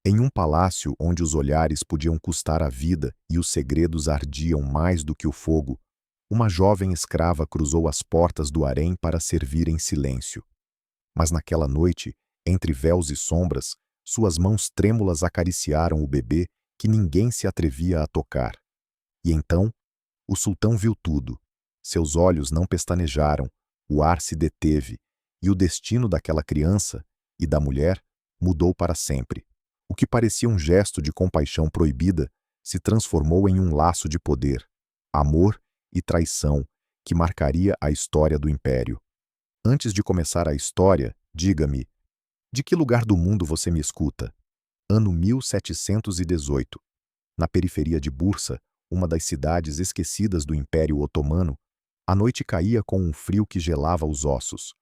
Em um palácio onde os olhares podiam custar a vida e os segredos ardiam mais do que o fogo, uma jovem escrava cruzou as portas do harém para servir em silêncio. Mas naquela noite, entre véus e sombras, suas mãos trêmulas acariciaram o bebê que ninguém se atrevia a tocar. E então, o sultão viu tudo. Seus olhos não pestanejaram, o ar se deteve, e o destino daquela criança e da mulher mudou para sempre. O que parecia um gesto de compaixão proibida se transformou em um laço de poder, amor e traição que marcaria a história do império. Antes de começar a história, diga-me, de que lugar do mundo você me escuta? Ano 1718. Na periferia de Bursa, uma das cidades esquecidas do Império Otomano, a noite caía com um frio que gelava os ossos.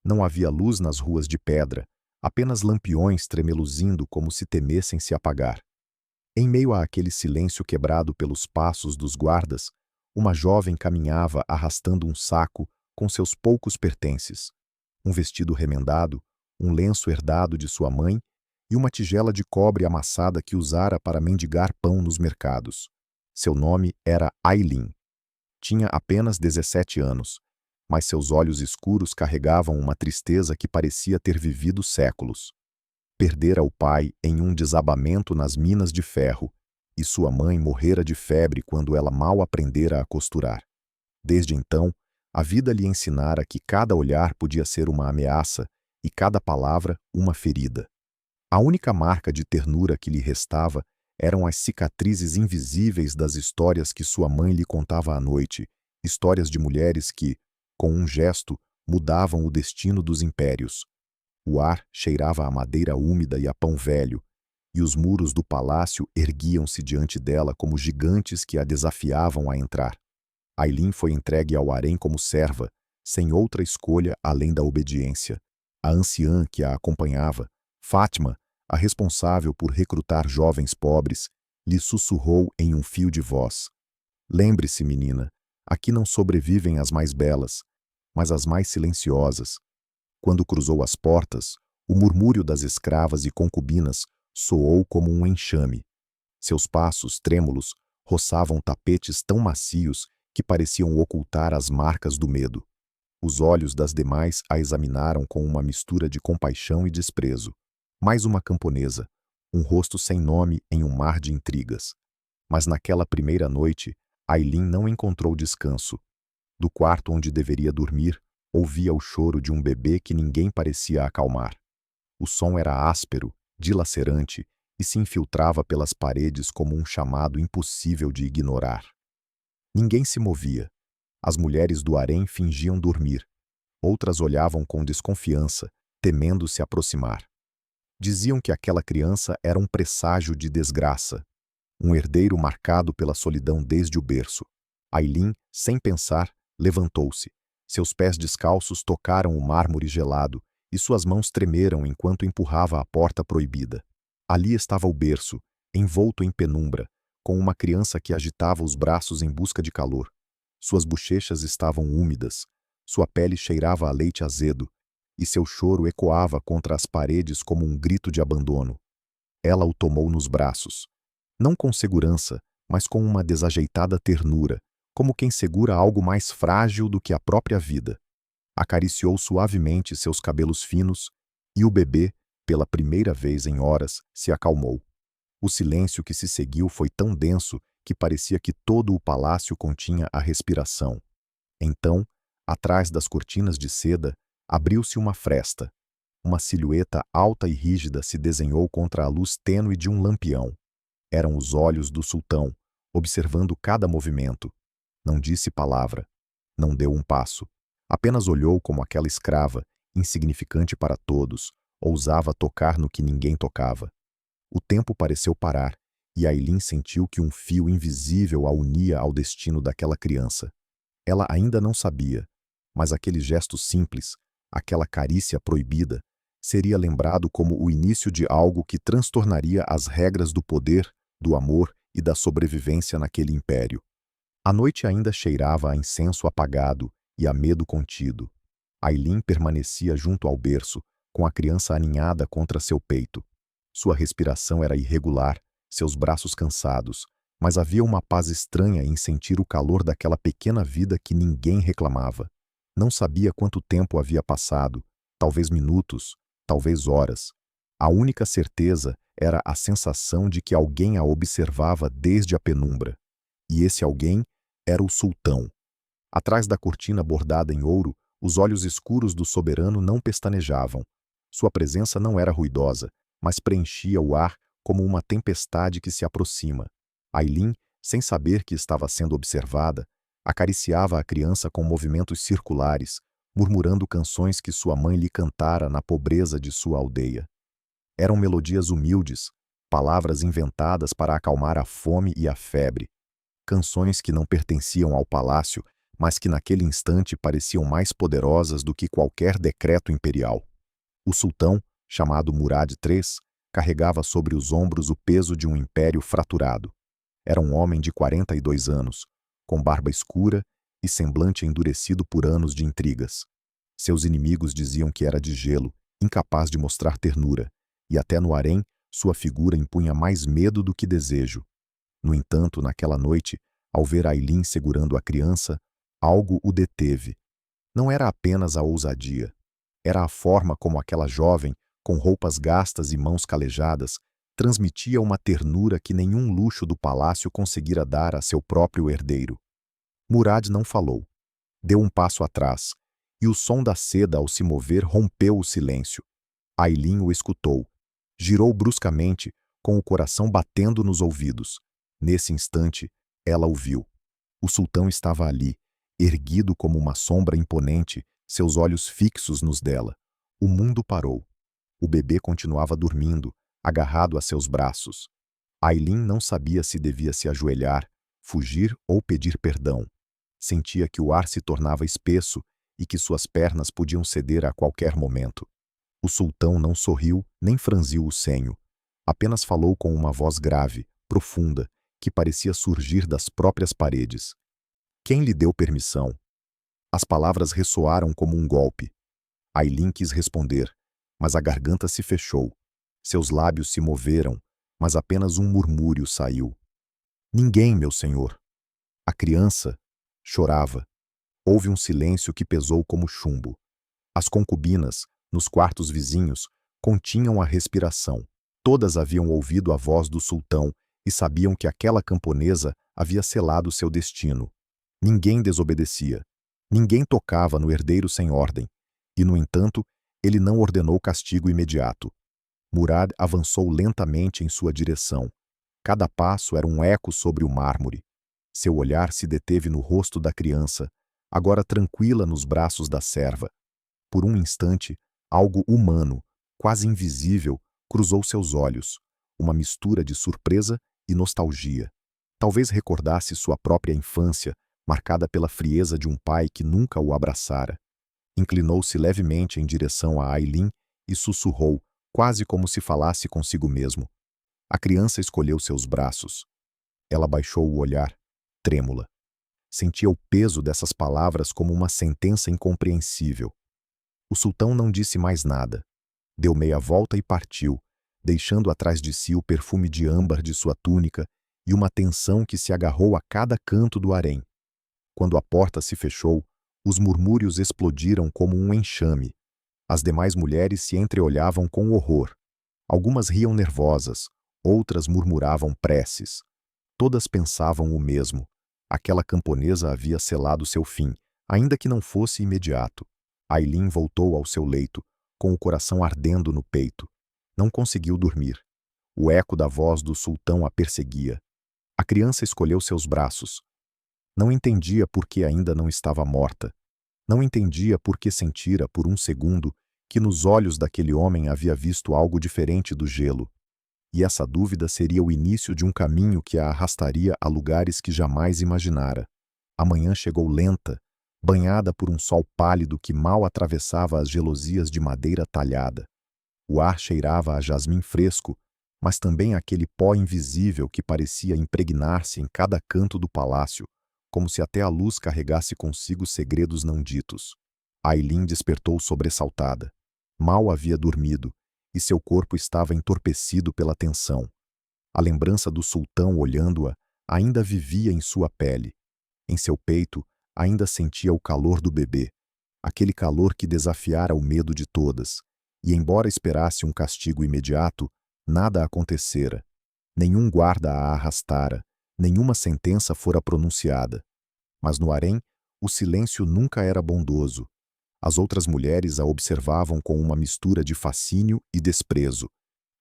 Não havia luz nas ruas de pedra, apenas lampiões tremeluzindo como se temessem se apagar. Em meio àquele silêncio quebrado pelos passos dos guardas, uma jovem caminhava arrastando um saco com seus poucos pertences. Um vestido remendado, um lenço herdado de sua mãe e uma tigela de cobre amassada que usara para mendigar pão nos mercados. Seu nome era Aylin. Tinha apenas 17 anos, mas seus olhos escuros carregavam uma tristeza que parecia ter vivido séculos. Perdera o pai em um desabamento nas minas de ferro, e sua mãe morrera de febre quando ela mal aprendera a costurar. Desde então, a vida lhe ensinara que cada olhar podia ser uma ameaça e cada palavra uma ferida. A única marca de ternura que lhe restava eram as cicatrizes invisíveis das histórias que sua mãe lhe contava à noite, histórias de mulheres que, com um gesto, mudavam o destino dos impérios. O ar cheirava a madeira úmida e a pão velho, e os muros do palácio erguiam-se diante dela como gigantes que a desafiavam a entrar. Aylin foi entregue ao harém como serva, sem outra escolha além da obediência. A anciã que a acompanhava, Fátima, a responsável por recrutar jovens pobres, lhe sussurrou em um fio de voz: "Lembre-se, menina, aqui não sobrevivem as mais belas, mas as mais silenciosas." Quando cruzou as portas, o murmúrio das escravas e concubinas soou como um enxame. Seus passos trêmulos roçavam tapetes tão macios que pareciam ocultar as marcas do medo. Os olhos das demais a examinaram com uma mistura de compaixão e desprezo. Mais uma camponesa, um rosto sem nome em um mar de intrigas. Mas naquela primeira noite, Aylin não encontrou descanso. Do quarto onde deveria dormir, ouvia o choro de um bebê que ninguém parecia acalmar. O som era áspero, dilacerante e se infiltrava pelas paredes como um chamado impossível de ignorar. Ninguém se movia. As mulheres do harém fingiam dormir. Outras olhavam com desconfiança, temendo se aproximar. Diziam que aquela criança era um presságio de desgraça, um herdeiro marcado pela solidão desde o berço. Aylin, sem pensar, levantou-se. Seus pés descalços tocaram o mármore gelado e suas mãos tremeram enquanto empurrava a porta proibida. Ali estava o berço, envolto em penumbra, com uma criança que agitava os braços em busca de calor. Suas bochechas estavam úmidas, sua pele cheirava a leite azedo, e seu choro ecoava contra as paredes como um grito de abandono. Ela o tomou nos braços, não com segurança, mas com uma desajeitada ternura, como quem segura algo mais frágil do que a própria vida. Acariciou suavemente seus cabelos finos, e o bebê, pela primeira vez em horas, se acalmou. O silêncio que se seguiu foi tão denso que parecia que todo o palácio continha a respiração. Então, atrás das cortinas de seda, abriu-se uma fresta. Uma silhueta alta e rígida se desenhou contra a luz tênue de um lampião. Eram os olhos do sultão, observando cada movimento. Não disse palavra. Não deu um passo. Apenas olhou como aquela escrava, insignificante para todos, ousava tocar no que ninguém tocava. O tempo pareceu parar, e Aylin sentiu que um fio invisível a unia ao destino daquela criança. Ela ainda não sabia, mas aquele gesto simples, aquela carícia proibida, seria lembrado como o início de algo que transtornaria as regras do poder, do amor e da sobrevivência naquele império. A noite ainda cheirava a incenso apagado e a medo contido. Aylin permanecia junto ao berço, com a criança aninhada contra seu peito. Sua respiração era irregular, seus braços cansados, mas havia uma paz estranha em sentir o calor daquela pequena vida que ninguém reclamava. Não sabia quanto tempo havia passado, talvez minutos, talvez horas. A única certeza era a sensação de que alguém a observava desde a penumbra. E esse alguém era o sultão. Atrás da cortina bordada em ouro, os olhos escuros do soberano não pestanejavam. Sua presença não era ruidosa, mas preenchia o ar como uma tempestade que se aproxima. Aylin, sem saber que estava sendo observada, acariciava a criança com movimentos circulares, murmurando canções que sua mãe lhe cantara na pobreza de sua aldeia. Eram melodias humildes, palavras inventadas para acalmar a fome e a febre. Canções que não pertenciam ao palácio, mas que naquele instante pareciam mais poderosas do que qualquer decreto imperial. O sultão, chamado Murad III, carregava sobre os ombros o peso de um império fraturado. Era um homem de 42 anos, com barba escura e semblante endurecido por anos de intrigas. Seus inimigos diziam que era de gelo, incapaz de mostrar ternura, e até no harém sua figura impunha mais medo do que desejo. No entanto, naquela noite, ao ver Aylin segurando a criança, algo o deteve. Não era apenas a ousadia. Era a forma como aquela jovem, com roupas gastas e mãos calejadas, transmitia uma ternura que nenhum luxo do palácio conseguira dar a seu próprio herdeiro. Murad não falou. Deu um passo atrás, e o som da seda ao se mover rompeu o silêncio. Aylin o escutou. Girou bruscamente, com o coração batendo nos ouvidos. Nesse instante, ela o viu. O sultão estava ali, erguido como uma sombra imponente, seus olhos fixos nos dela. O mundo parou. O bebê continuava dormindo, agarrado a seus braços. Aylin não sabia se devia se ajoelhar, fugir ou pedir perdão. Sentia que o ar se tornava espesso e que suas pernas podiam ceder a qualquer momento. O sultão não sorriu nem franziu o senho. Apenas falou com uma voz grave, profunda, que parecia surgir das próprias paredes. Quem lhe deu permissão? As palavras ressoaram como um golpe. Aylin quis responder, mas a garganta se fechou. Seus lábios se moveram, mas apenas um murmúrio saiu. Ninguém, meu senhor. A criança chorava. Houve um silêncio que pesou como chumbo. As concubinas, nos quartos vizinhos, continham a respiração. Todas haviam ouvido a voz do sultão e sabiam que aquela camponesa havia selado seu destino. Ninguém desobedecia. Ninguém tocava no herdeiro sem ordem. E, no entanto, ele não ordenou castigo imediato. Murad avançou lentamente em sua direção. Cada passo era um eco sobre o mármore. Seu olhar se deteve no rosto da criança, agora tranquila nos braços da serva. Por um instante, algo humano, quase invisível, cruzou seus olhos, uma mistura de surpresa e nostalgia. Talvez recordasse sua própria infância, marcada pela frieza de um pai que nunca o abraçara. Inclinou-se levemente em direção a Aylin e sussurrou, quase como se falasse consigo mesmo. A criança escolheu seus braços. Ela baixou o olhar, trêmula. Sentia o peso dessas palavras como uma sentença incompreensível. O sultão não disse mais nada. Deu meia volta e partiu, deixando atrás de si o perfume de âmbar de sua túnica e uma tensão que se agarrou a cada canto do harém. Quando a porta se fechou, os murmúrios explodiram como um enxame. As demais mulheres se entreolhavam com horror. Algumas riam nervosas, outras murmuravam preces. Todas pensavam o mesmo. Aquela camponesa havia selado seu fim, ainda que não fosse imediato. Aylin voltou ao seu leito, com o coração ardendo no peito. Não conseguiu dormir. O eco da voz do sultão a perseguia. A criança escolheu seus braços. Não entendia por que ainda não estava morta. Não entendia por que sentira, por um segundo, que nos olhos daquele homem havia visto algo diferente do gelo. E essa dúvida seria o início de um caminho que a arrastaria a lugares que jamais imaginara. A manhã chegou lenta, banhada por um sol pálido que mal atravessava as gelosias de madeira talhada. O ar cheirava a jasmim fresco, mas também aquele pó invisível que parecia impregnar-se em cada canto do palácio, como se até a luz carregasse consigo segredos não ditos. Aylin despertou sobressaltada. Mal havia dormido, e seu corpo estava entorpecido pela tensão. A lembrança do sultão olhando-a ainda vivia em sua pele. Em seu peito ainda sentia o calor do bebê, aquele calor que desafiara o medo de todas. E embora esperasse um castigo imediato, nada acontecera. Nenhum guarda a arrastara, nenhuma sentença fora pronunciada. Mas no harém, o silêncio nunca era bondoso. As outras mulheres a observavam com uma mistura de fascínio e desprezo.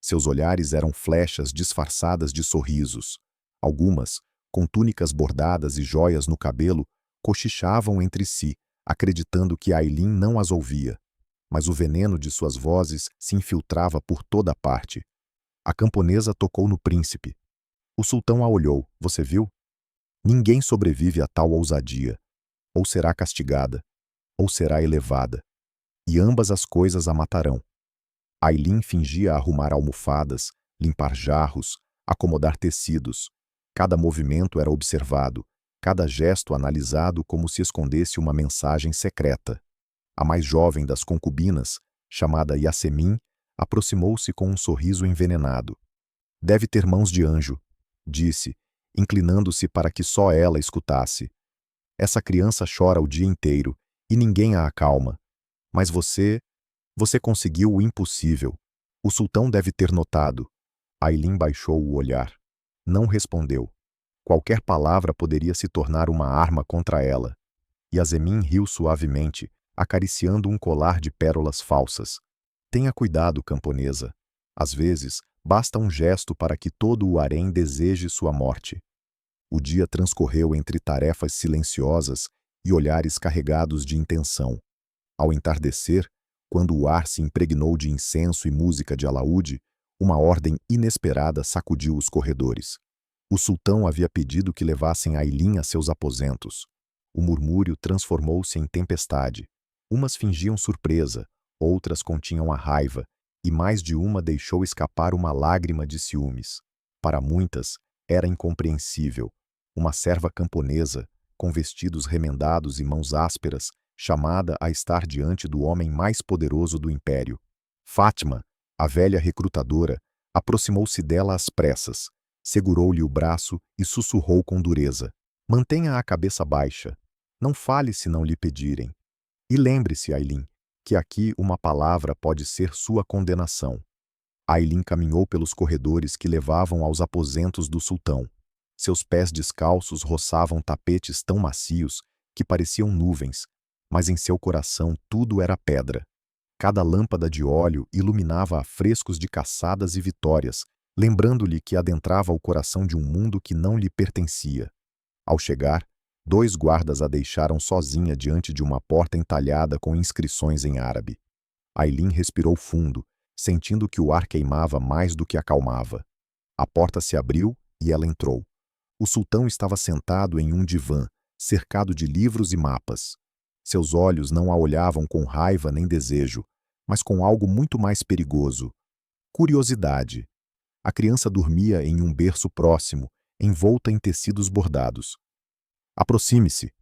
Seus olhares eram flechas disfarçadas de sorrisos. Algumas, com túnicas bordadas e joias no cabelo, cochichavam entre si, acreditando que Aylin não as ouvia. Mas o veneno de suas vozes se infiltrava por toda parte. A camponesa tocou no príncipe. O sultão a olhou. Você viu? Ninguém sobrevive a tal ousadia. Ou será castigada, ou será elevada. E ambas as coisas a matarão. Aylin fingia arrumar almofadas, limpar jarros, acomodar tecidos. Cada movimento era observado, cada gesto analisado como se escondesse uma mensagem secreta. A mais jovem das concubinas, chamada Yasemin, aproximou-se com um sorriso envenenado. Deve ter mãos de anjo, disse, inclinando-se para que só ela escutasse. Essa criança chora o dia inteiro e ninguém a acalma. Mas você conseguiu o impossível. O sultão deve ter notado. Aylin baixou o olhar. Não respondeu. Qualquer palavra poderia se tornar uma arma contra ela. Yasemin riu suavemente, acariciando um colar de pérolas falsas. Tenha cuidado, camponesa. Às vezes, basta um gesto para que todo o harém deseje sua morte. O dia transcorreu entre tarefas silenciosas e olhares carregados de intenção. Ao entardecer, quando o ar se impregnou de incenso e música de alaúde, uma ordem inesperada sacudiu os corredores. O sultão havia pedido que levassem Aylin a seus aposentos. O murmúrio transformou-se em tempestade. Umas fingiam surpresa, outras continham a raiva, e mais de uma deixou escapar uma lágrima de ciúmes. Para muitas, era incompreensível. Uma serva camponesa, com vestidos remendados e mãos ásperas, chamada a estar diante do homem mais poderoso do império. Fátima, a velha recrutadora, aproximou-se dela às pressas, segurou-lhe o braço e sussurrou com dureza. Mantenha a cabeça baixa. Não fale se não lhe pedirem. E lembre-se, Aylin, que aqui uma palavra pode ser sua condenação. Aylin caminhou pelos corredores que levavam aos aposentos do sultão. Seus pés descalços roçavam tapetes tão macios que pareciam nuvens, mas em seu coração tudo era pedra. Cada lâmpada de óleo iluminava afrescos de caçadas e vitórias, lembrando-lhe que adentrava o coração de um mundo que não lhe pertencia. Ao chegar, 2 guardas a deixaram sozinha diante de uma porta entalhada com inscrições em árabe. Aylin respirou fundo, sentindo que o ar queimava mais do que acalmava. A porta se abriu e ela entrou. O sultão estava sentado em um divã, cercado de livros e mapas. Seus olhos não a olhavam com raiva nem desejo, mas com algo muito mais perigoso: curiosidade. A criança dormia em um berço próximo, envolta em tecidos bordados. Aproxime-se,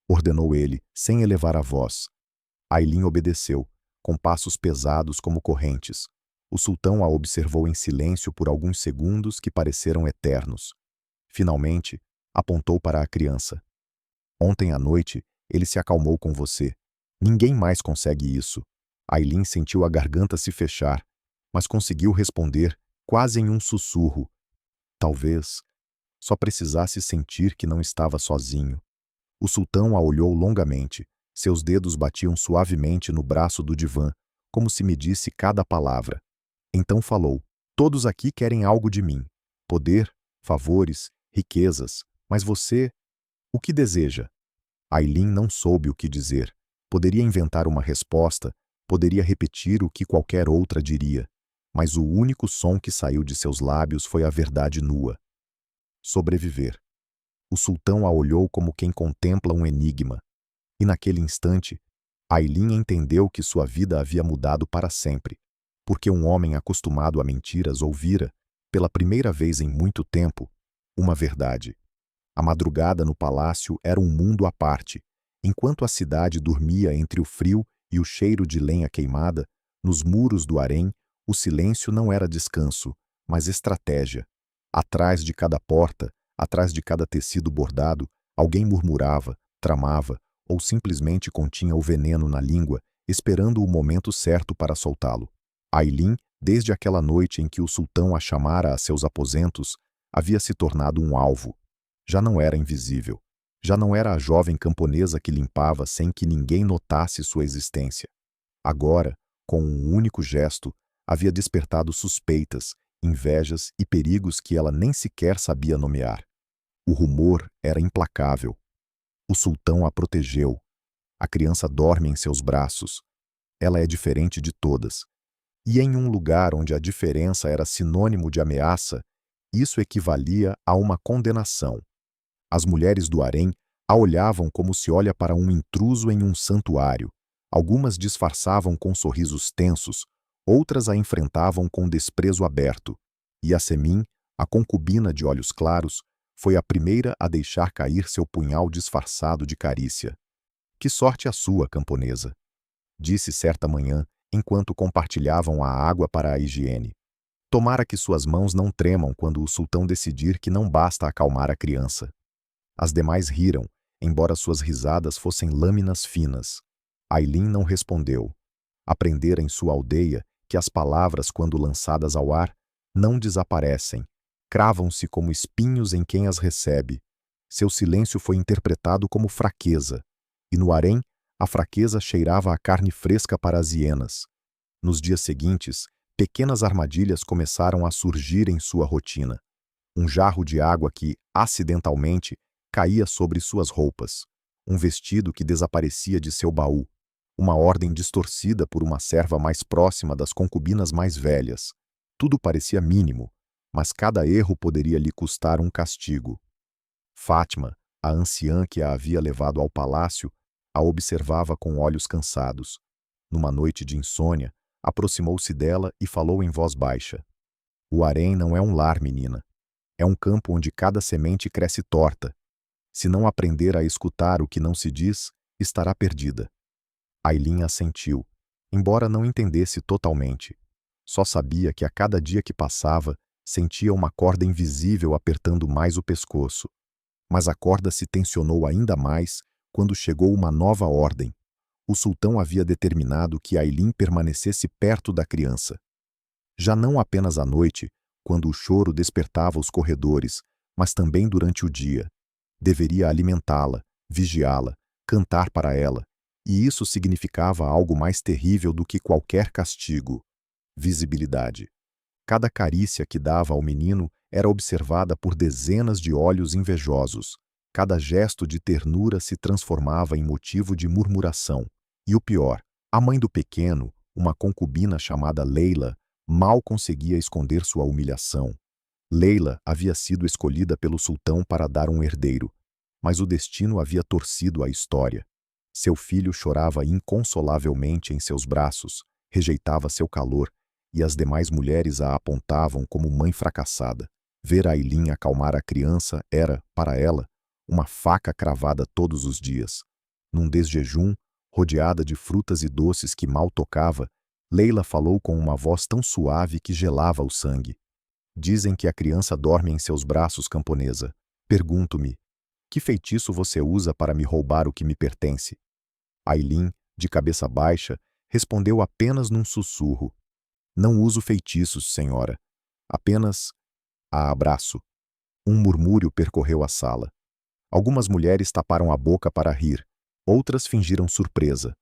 ordenou ele, sem elevar a voz. Aylin obedeceu, com passos pesados como correntes. O sultão a observou em silêncio por alguns segundos que pareceram eternos. Finalmente, apontou para a criança. Ontem à noite, ele se acalmou com você. Ninguém mais consegue isso. Aylin sentiu a garganta se fechar, mas conseguiu responder, quase em um sussurro. Talvez só precisasse sentir que não estava sozinho. O sultão a olhou longamente. Seus dedos batiam suavemente no braço do divã, como se medisse cada palavra. Então falou: todos aqui querem algo de mim. Poder, favores, riquezas. Mas você, o que deseja? Aylin não soube o que dizer. Poderia inventar uma resposta, poderia repetir o que qualquer outra diria. Mas o único som que saiu de seus lábios foi a verdade nua. Sobreviver. O sultão a olhou como quem contempla um enigma. E naquele instante, Aylin entendeu que sua vida havia mudado para sempre, porque um homem acostumado a mentiras ouvira, pela primeira vez em muito tempo, uma verdade. A madrugada no palácio era um mundo à parte. Enquanto a cidade dormia entre o frio e o cheiro de lenha queimada, nos muros do harém, O silêncio não era descanso, mas estratégia. Atrás de cada porta, atrás de cada tecido bordado, alguém murmurava, tramava, ou simplesmente continha o veneno na língua, esperando o momento certo para soltá-lo. Aylin, desde aquela noite em que o sultão a chamara a seus aposentos, havia se tornado um alvo. Já não era invisível. Já não era a jovem camponesa que limpava sem que ninguém notasse sua existência. Agora, com um único gesto, havia despertado suspeitas, invejas e perigos que ela nem sequer sabia nomear. O rumor era implacável. O sultão a protegeu. A criança dorme em seus braços. Ela é diferente de todas. E em um lugar onde a diferença era sinônimo de ameaça, isso equivalia a uma condenação. As mulheres do harém a olhavam como se olha para um intruso em um santuário. Algumas disfarçavam com sorrisos tensos, outras a enfrentavam com desprezo aberto. E Yasemin, a concubina de olhos claros, foi a primeira a deixar cair seu punhal disfarçado de carícia. Que sorte a sua, camponesa! Disse certa manhã, enquanto compartilhavam a água para a higiene. Tomara que suas mãos não tremam quando o sultão decidir que não basta acalmar a criança. As demais riram, embora suas risadas fossem lâminas finas. Aylin não respondeu. Aprendera em sua aldeia que as palavras, quando lançadas ao ar, não desaparecem, cravam-se como espinhos em quem as recebe. Seu silêncio foi interpretado como fraqueza, e no harém a fraqueza cheirava a carne fresca para as hienas. Nos dias seguintes, pequenas armadilhas começaram a surgir em sua rotina. Um jarro de água que, acidentalmente, caía sobre suas roupas. Um vestido que desaparecia de seu baú. Uma ordem distorcida por uma serva mais próxima das concubinas mais velhas. Tudo parecia mínimo, mas cada erro poderia lhe custar um castigo. Fátima, a anciã que a havia levado ao palácio, a observava com olhos cansados. Numa noite de insônia, aproximou-se dela e falou em voz baixa. O harém não é um lar, menina. É um campo onde cada semente cresce torta. Se não aprender a escutar o que não se diz, estará perdida. Aylin assentiu, embora não entendesse totalmente. Só sabia que a cada dia que passava, sentia uma corda invisível apertando mais o pescoço. Mas a corda se tensionou ainda mais quando chegou uma nova ordem. O sultão havia determinado que Aylin permanecesse perto da criança. Já não apenas à noite, quando o choro despertava os corredores, mas também durante o dia. Deveria alimentá-la, vigiá-la, cantar para ela, e isso significava algo mais terrível do que qualquer castigo: visibilidade. Cada carícia que dava ao menino era observada por dezenas de olhos invejosos. Cada gesto de ternura se transformava em motivo de murmuração. E o pior, a mãe do pequeno, uma concubina chamada Leila, mal conseguia esconder sua humilhação. Leila havia sido escolhida pelo sultão para dar um herdeiro, mas o destino havia torcido a história. Seu filho chorava inconsolavelmente em seus braços, rejeitava seu calor, e as demais mulheres a apontavam como mãe fracassada. Ver Aylin acalmar a criança era, para ela, uma faca cravada todos os dias. Num desjejum, rodeada de frutas e doces que mal tocava, Leila falou com uma voz tão suave que gelava o sangue. Dizem que a criança dorme em seus braços, camponesa. Pergunto-me, que feitiço você usa para me roubar o que me pertence? Aylin, de cabeça baixa, respondeu apenas num sussurro. Não uso feitiços, senhora. Apenas a abraço. Um murmúrio percorreu a sala. Algumas mulheres taparam a boca para rir. Outras fingiram surpresa.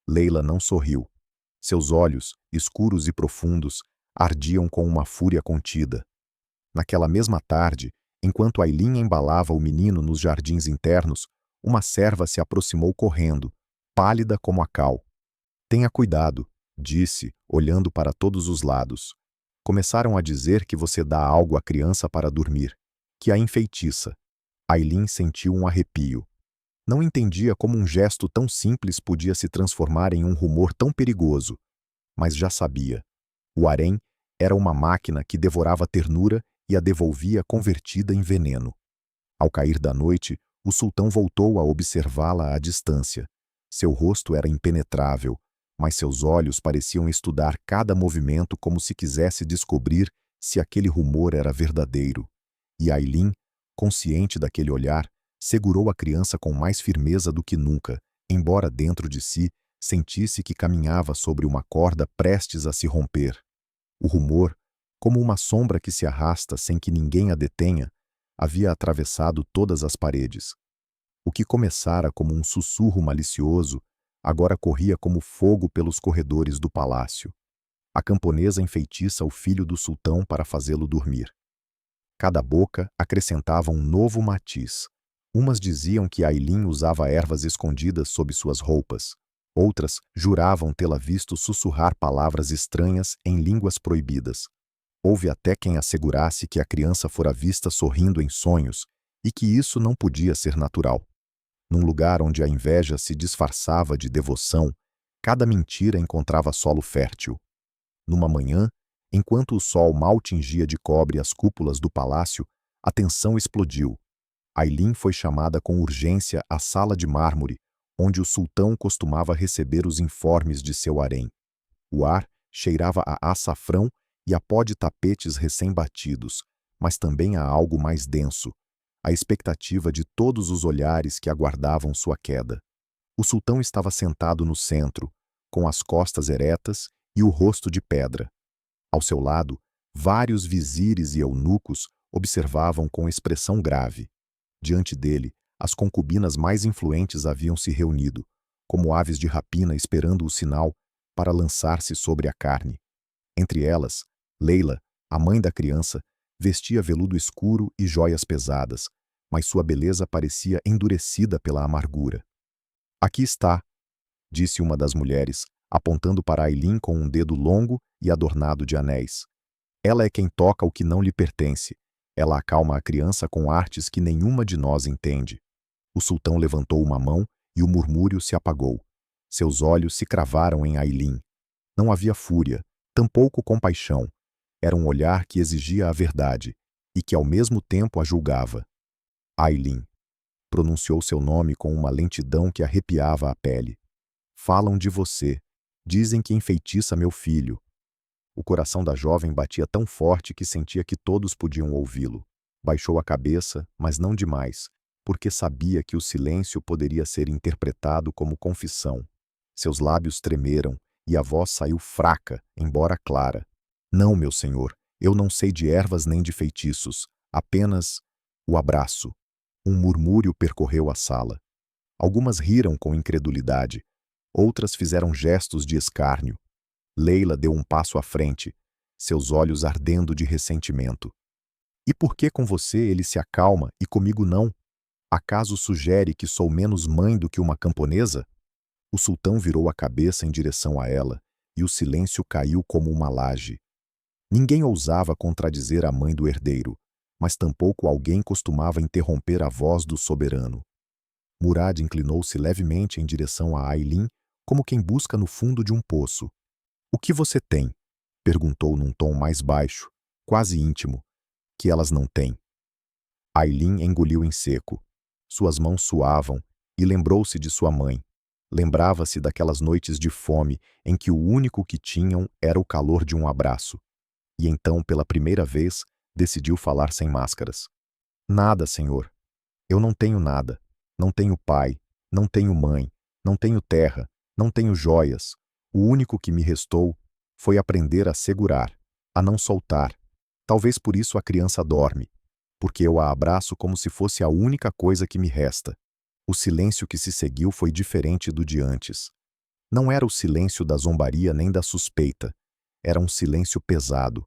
Leila não sorriu. Seus olhos, escuros e profundos, ardiam com uma fúria contida. Naquela mesma tarde, enquanto Aylin embalava o menino nos jardins internos, uma serva se aproximou correndo, pálida como a cal. Tenha cuidado, disse, olhando para todos os lados. Começaram a dizer que você dá algo à criança para dormir, que a enfeitiça. Aylin sentiu um arrepio. Não entendia como um gesto tão simples podia se transformar em um rumor tão perigoso, mas já sabia. O harém era uma máquina que devorava ternura e a devolvia convertida em veneno. Ao cair da noite, o sultão voltou a observá-la à distância. Seu rosto era impenetrável, mas seus olhos pareciam estudar cada movimento como se quisesse descobrir se aquele rumor era verdadeiro. E Aylin, consciente daquele olhar, segurou a criança com mais firmeza do que nunca, embora dentro de si sentisse que caminhava sobre uma corda prestes a se romper. O rumor, como uma sombra que se arrasta sem que ninguém a detenha, havia atravessado todas as paredes. O que começara como um sussurro malicioso, agora corria como fogo pelos corredores do palácio. A camponesa enfeitiça o filho do sultão para fazê-lo dormir. Cada boca acrescentava um novo matiz. Umas diziam que Aylin usava ervas escondidas sob suas roupas. Outras juravam tê-la visto sussurrar palavras estranhas em línguas proibidas. Houve até quem assegurasse que a criança fora vista sorrindo em sonhos e que isso não podia ser natural. Num lugar onde a inveja se disfarçava de devoção, cada mentira encontrava solo fértil. Numa manhã, enquanto o sol mal tingia de cobre as cúpulas do palácio, a tensão explodiu. Aylin foi chamada com urgência à sala de mármore, onde o sultão costumava receber os informes de seu harém. O ar cheirava a açafrão e a pó de tapetes recém-batidos, mas também a algo mais denso, a expectativa de todos os olhares que aguardavam sua queda. O sultão estava sentado no centro, com as costas eretas e o rosto de pedra. Ao seu lado, vários vizires e eunucos observavam com expressão grave. Diante dele, as concubinas mais influentes haviam se reunido, como aves de rapina esperando o sinal para lançar-se sobre a carne. Entre elas, Leila, a mãe da criança, vestia veludo escuro e joias pesadas, mas sua beleza parecia endurecida pela amargura. "Aqui está", disse uma das mulheres, apontando para Aylin com um dedo longo e adornado de anéis. "Ela é quem toca o que não lhe pertence. Ela acalma a criança com artes que nenhuma de nós entende." O sultão levantou uma mão e o murmúrio se apagou. Seus olhos se cravaram em Aylin. Não havia fúria, tampouco compaixão. Era um olhar que exigia a verdade e que ao mesmo tempo a julgava. "Aylin", pronunciou seu nome com uma lentidão que arrepiava a pele. "Falam de você. Dizem que enfeitiça meu filho." O coração da jovem batia tão forte que sentia que todos podiam ouvi-lo. Baixou a cabeça, mas não demais, porque sabia que o silêncio poderia ser interpretado como confissão. Seus lábios tremeram e a voz saiu fraca, embora clara. "Não, meu senhor, eu não sei de ervas nem de feitiços, apenas o abraço." Um murmúrio percorreu a sala. Algumas riram com incredulidade, outras fizeram gestos de escárnio. Leila deu um passo à frente, seus olhos ardendo de ressentimento. "E por que com você ele se acalma e comigo não? Acaso sugere que sou menos mãe do que uma camponesa?" O sultão virou a cabeça em direção a ela, e o silêncio caiu como uma laje. Ninguém ousava contradizer a mãe do herdeiro, mas tampouco alguém costumava interromper a voz do soberano. Murad inclinou-se levemente em direção a Aylin, como quem busca no fundo de um poço. "O que você tem?" perguntou num tom mais baixo, quase íntimo. "Que elas não têm." Aylin engoliu em seco. Suas mãos suavam e lembrou-se de sua mãe. Lembrava-se daquelas noites de fome em que o único que tinham era o calor de um abraço. E então, pela primeira vez, decidiu falar sem máscaras. "Nada, senhor. Eu não tenho nada. Não tenho pai, não tenho mãe, não tenho terra, não tenho joias. O único que me restou foi aprender a segurar, a não soltar. Talvez por isso a criança dorme, porque eu a abraço como se fosse a única coisa que me resta." O silêncio que se seguiu foi diferente do de antes. Não era o silêncio da zombaria nem da suspeita. Era um silêncio pesado,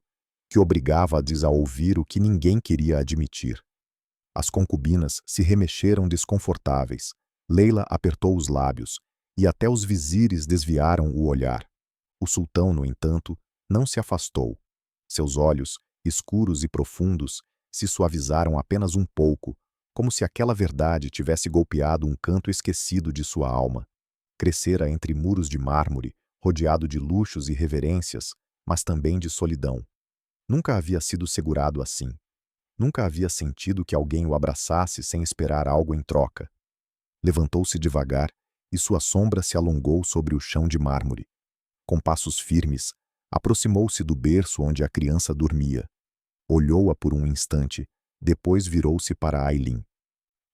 que obrigava-a ouvir o que ninguém queria admitir. As concubinas se remexeram desconfortáveis. Leila apertou os lábios, e até os vizires desviaram o olhar. O sultão, no entanto, não se afastou. Seus olhos, escuros e profundos, se suavizaram apenas um pouco, como se aquela verdade tivesse golpeado um canto esquecido de sua alma. Crescera entre muros de mármore, rodeado de luxos e reverências, mas também de solidão. Nunca havia sido segurado assim. Nunca havia sentido que alguém o abraçasse sem esperar algo em troca. Levantou-se devagar e sua sombra se alongou sobre o chão de mármore. com passos firmes, aproximou-se do berço onde a criança dormia. Olhou-a por um instante, depois virou-se para Aileen.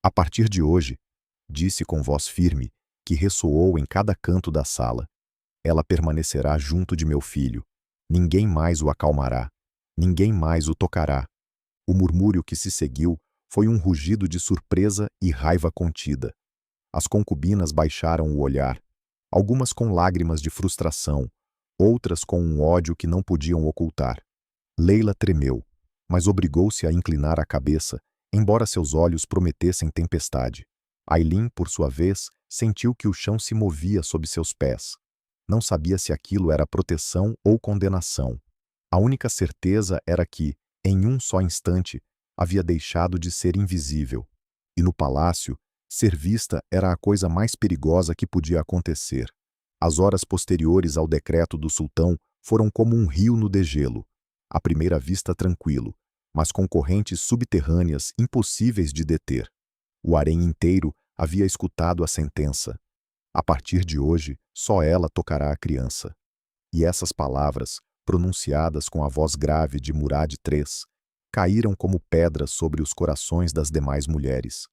A partir de hoje, disse com voz firme, que ressoou em cada canto da sala, ela permanecerá junto de meu filho. Ninguém mais o acalmará. Ninguém mais o tocará. O murmúrio que se seguiu foi um rugido de surpresa e raiva contida. As concubinas baixaram o olhar, algumas com lágrimas de frustração, outras com um ódio que não podiam ocultar. Leila tremeu, mas obrigou-se a inclinar a cabeça, embora seus olhos prometessem tempestade. Aileen, por sua vez, sentiu que o chão se movia sob seus pés. Não sabia se aquilo era proteção ou condenação. A única certeza era que, em um só instante, havia deixado de ser invisível. E no palácio, ser vista era a coisa mais perigosa que podia acontecer. As horas posteriores ao decreto do sultão foram como um rio no degelo. À primeira vista tranquilo, mas com correntes subterrâneas impossíveis de deter. O harém inteiro havia escutado a sentença. A partir de hoje, só ela tocará a criança. E essas palavras, pronunciadas com a voz grave de Murad III, caíram como pedras sobre os corações das demais mulheres.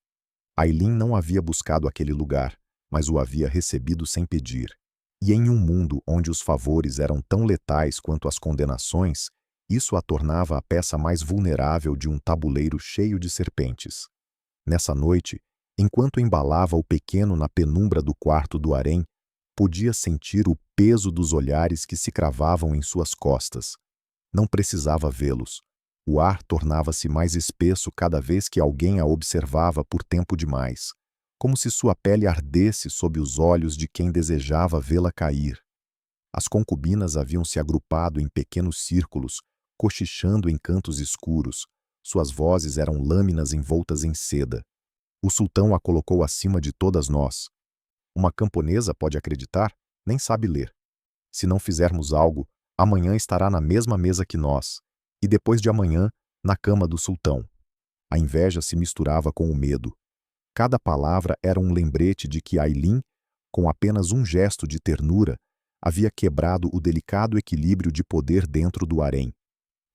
Aileen não havia buscado aquele lugar, mas o havia recebido sem pedir. E em um mundo onde os favores eram tão letais quanto as condenações, isso a tornava a peça mais vulnerável de um tabuleiro cheio de serpentes. Nessa noite, enquanto embalava o pequeno na penumbra do quarto do harém, podia sentir o peso dos olhares que se cravavam em suas costas. Não precisava vê-los. O ar tornava-se mais espesso cada vez que alguém a observava por tempo demais, como se sua pele ardesse sob os olhos de quem desejava vê-la cair. As concubinas haviam se agrupado em pequenos círculos, cochichando em cantos escuros. Suas vozes eram lâminas envoltas em seda. O sultão a colocou acima de todas nós. Uma camponesa pode acreditar? Nem sabe ler. Se não fizermos algo, amanhã estará na mesma mesa que nós, e depois de amanhã, na cama do sultão. A inveja se misturava com o medo. Cada palavra era um lembrete de que Aileen, com apenas um gesto de ternura, havia quebrado o delicado equilíbrio de poder dentro do harém.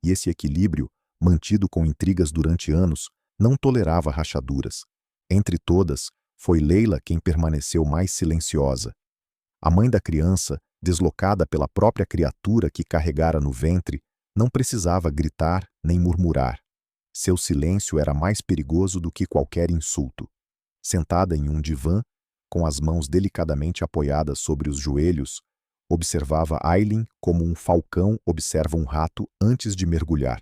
E esse equilíbrio, mantido com intrigas durante anos, não tolerava rachaduras. Entre todas, foi Leila quem permaneceu mais silenciosa. A mãe da criança, deslocada pela própria criatura que carregara no ventre, não precisava gritar nem murmurar. Seu silêncio era mais perigoso do que qualquer insulto. Sentada em um divã, com as mãos delicadamente apoiadas sobre os joelhos, observava Aileen como um falcão observa um rato antes de mergulhar.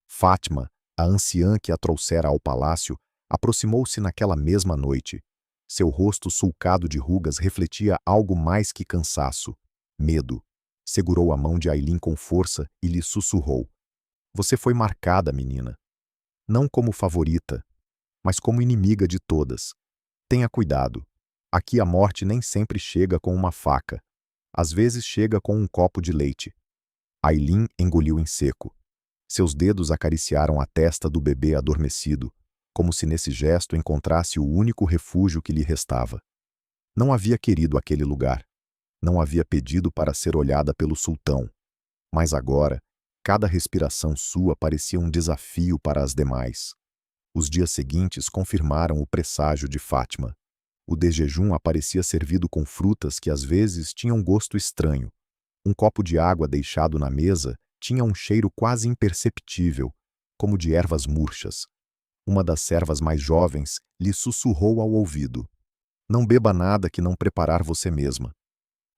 Fátima, a anciã que a trouxera ao palácio, aproximou-se naquela mesma noite. Seu rosto sulcado de rugas refletia algo mais que cansaço, medo. Segurou a mão de Aileen com força e lhe sussurrou: "Você foi marcada, menina. Não como favorita, mas como inimiga de todas. Tenha cuidado. Aqui a morte nem sempre chega com uma faca. Às vezes chega com um copo de leite." Aileen engoliu em seco. Seus dedos acariciaram a testa do bebê adormecido, como se nesse gesto encontrasse o único refúgio que lhe restava. Não havia querido aquele lugar. Não havia pedido para ser olhada pelo sultão. Mas agora, cada respiração sua parecia um desafio para as demais. Os dias seguintes confirmaram o presságio de Fátima. O de jejum aparecia servido com frutas que às vezes tinham gosto estranho. Um copo de água deixado na mesa tinha um cheiro quase imperceptível, como de ervas murchas. Uma das servas mais jovens lhe sussurrou ao ouvido: "Não beba nada que não preparar você mesma."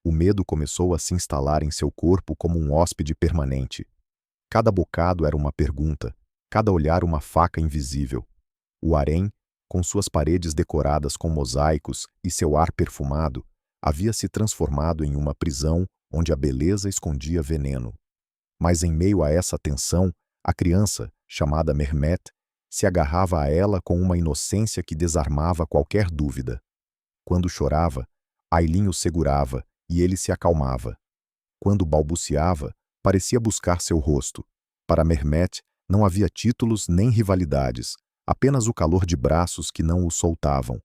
O medo começou a se instalar em seu corpo como um hóspede permanente. Cada bocado era uma pergunta, cada olhar uma faca invisível. O harém, com suas paredes decoradas com mosaicos e seu ar perfumado, havia se transformado em uma prisão onde a beleza escondia veneno. Mas em meio a essa tensão, a criança, chamada Mehmet, se agarrava a ela com uma inocência que desarmava qualquer dúvida. Quando chorava, Aileen o segurava e ele se acalmava. Quando balbuciava, parecia buscar seu rosto. Para Mehmet, não havia títulos nem rivalidades, apenas o calor de braços que não o soltavam.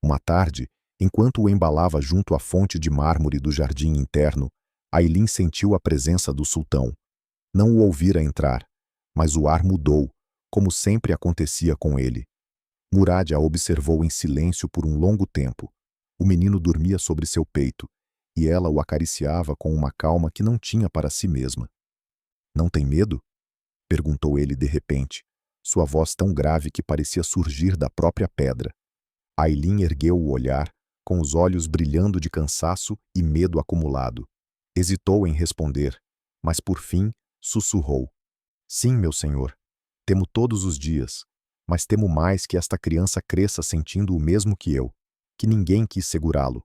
Uma tarde, enquanto o embalava junto à fonte de mármore do jardim interno, Aylin sentiu a presença do sultão. Não o ouvira entrar, mas o ar mudou, como sempre acontecia com ele. Murad a observou em silêncio por um longo tempo. O menino dormia sobre seu peito, e ela o acariciava com uma calma que não tinha para si mesma. "Não tem medo?" perguntou ele de repente, sua voz tão grave que parecia surgir da própria pedra. Aylin ergueu o olhar, com os olhos brilhando de cansaço e medo acumulado. Hesitou em responder, mas por fim sussurrou: "Sim, meu senhor. Temo todos os dias, mas temo mais que esta criança cresça sentindo o mesmo que eu, que ninguém quis segurá-lo."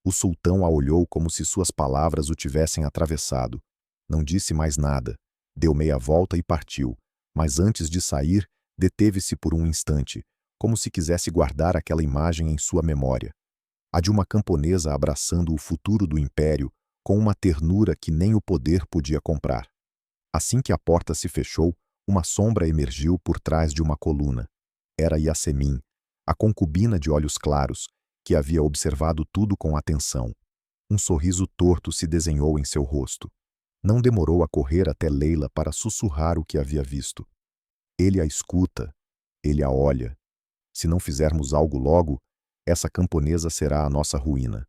O sultão a olhou como se suas palavras o tivessem atravessado. Não disse mais nada. Deu meia volta e partiu, mas antes de sair, deteve-se por um instante, como se quisesse guardar aquela imagem em sua memória. A de uma camponesa abraçando o futuro do império com uma ternura que nem o poder podia comprar. Assim que a porta se fechou, uma sombra emergiu por trás de uma coluna. Era Yasemin, a concubina de olhos claros, que havia observado tudo com atenção. Um sorriso torto se desenhou em seu rosto. Não demorou a correr até Leila para sussurrar o que havia visto. "Ele a escuta, ele a olha. Se não fizermos algo logo, essa camponesa será a nossa ruína."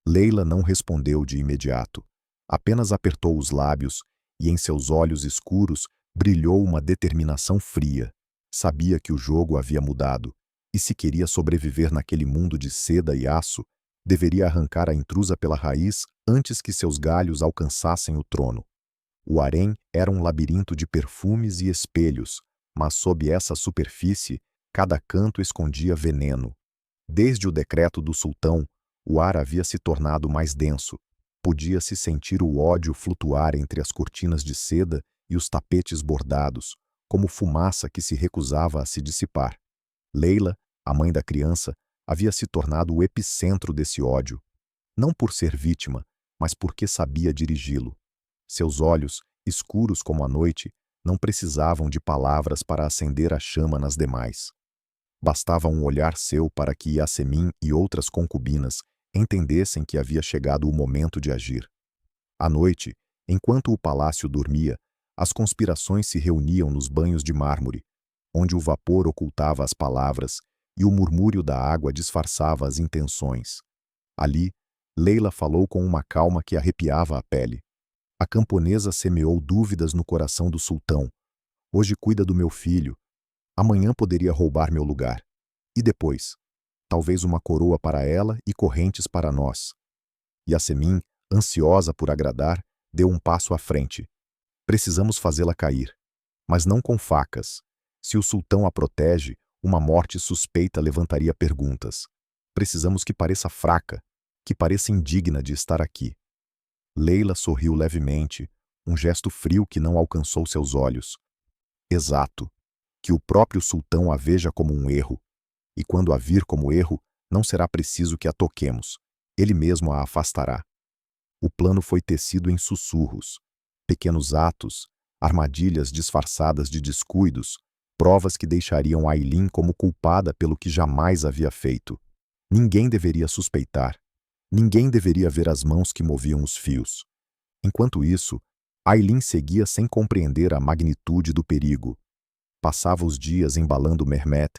Leila não respondeu de imediato. Apenas apertou os lábios e em seus olhos escuros brilhou uma determinação fria. Sabia que o jogo havia mudado, e se queria sobreviver naquele mundo de seda e aço, deveria arrancar a intrusa pela raiz antes que seus galhos alcançassem o trono. O harém era um labirinto de perfumes e espelhos, mas sob essa superfície, cada canto escondia veneno. Desde o decreto do sultão, o ar havia se tornado mais denso. Podia-se sentir o ódio flutuar entre as cortinas de seda e os tapetes bordados, como fumaça que se recusava a se dissipar. Leila, a mãe da criança, havia se tornado o epicentro desse ódio. Não por ser vítima, mas porque sabia dirigi-lo. Seus olhos, escuros como a noite, não precisavam de palavras para acender a chama nas demais. Bastava um olhar seu para que Yasemin e outras concubinas entendessem que havia chegado o momento de agir. À noite, enquanto o palácio dormia, as conspirações se reuniam nos banhos de mármore, onde o vapor ocultava as palavras e o murmúrio da água disfarçava as intenções. Ali, Leila falou com uma calma que arrepiava a pele. A camponesa semeou dúvidas no coração do sultão. "Hoje cuida do meu filho. Amanhã poderia roubar meu lugar. E depois? Talvez uma coroa para ela e correntes para nós." Yasemin, ansiosa por agradar, deu um passo à frente. "Precisamos fazê-la cair. Mas não com facas. Se o sultão a protege, uma morte suspeita levantaria perguntas. Precisamos que pareça fraca, que pareça indigna de estar aqui." Leila sorriu levemente, um gesto frio que não alcançou seus olhos. "Exato. Que o próprio sultão a veja como um erro. E quando a vir como erro, não será preciso que a toquemos. Ele mesmo a afastará." O plano foi tecido em sussurros. Pequenos atos, armadilhas disfarçadas de descuidos, provas que deixariam Aylin como culpada pelo que jamais havia feito. Ninguém deveria suspeitar. Ninguém deveria ver as mãos que moviam os fios. Enquanto isso, Aylin seguia sem compreender a magnitude do perigo. Passava os dias embalando Mehmet,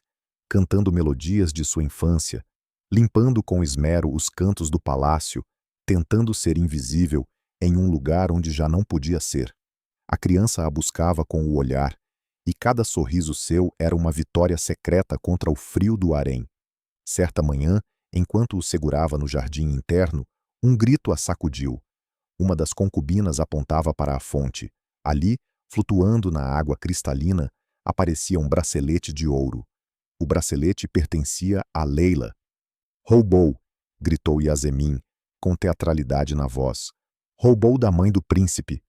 cantando melodias de sua infância, limpando com esmero os cantos do palácio, tentando ser invisível em um lugar onde já não podia ser. A criança a buscava com o olhar, e cada sorriso seu era uma vitória secreta contra o frio do harém. Certa manhã, enquanto o segurava no jardim interno, um grito a sacudiu. Uma das concubinas apontava para a fonte. Ali, flutuando na água cristalina, aparecia um bracelete de ouro. O bracelete pertencia a Leila. "Roubou!" gritou Yasemin, com teatralidade na voz. "Roubou da mãe do príncipe."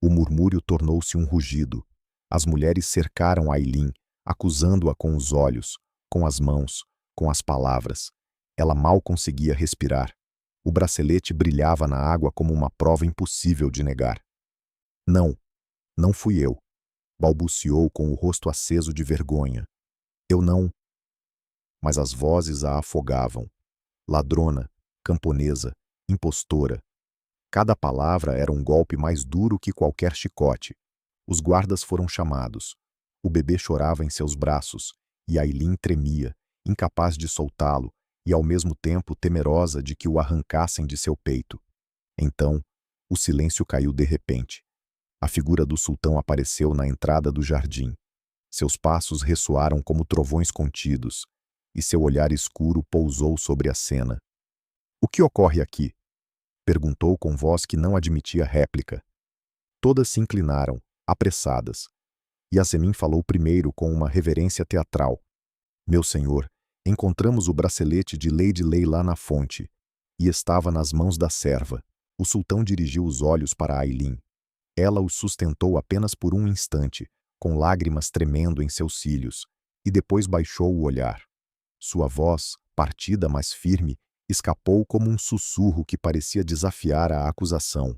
O murmúrio tornou-se um rugido. As mulheres cercaram Aylin, acusando-a com os olhos, com as mãos, com as palavras. Ela mal conseguia respirar. O bracelete brilhava na água como uma prova impossível de negar. "Não, não fui eu", balbuciou com o rosto aceso de vergonha. "Eu não." Mas as vozes a afogavam. Ladrona, camponesa, impostora. Cada palavra era um golpe mais duro que qualquer chicote. Os guardas foram chamados. O bebê chorava em seus braços, e Aylin tremia, incapaz de soltá-lo e ao mesmo tempo temerosa de que o arrancassem de seu peito. Então, o silêncio caiu de repente. A figura do sultão apareceu na entrada do jardim. Seus passos ressoaram como trovões contidos, e seu olhar escuro pousou sobre a cena. "O que ocorre aqui?" perguntou com voz que não admitia réplica. Todas se inclinaram, apressadas. Yasemin falou primeiro com uma reverência teatral. "Meu senhor, encontramos o bracelete de Lady Leila na fonte, e estava nas mãos da serva." O sultão dirigiu os olhos para Aylin. Ela os sustentou apenas por um instante, com lágrimas tremendo em seus cílios, e depois baixou o olhar. Sua voz, partida mas firme, escapou como um sussurro que parecia desafiar a acusação.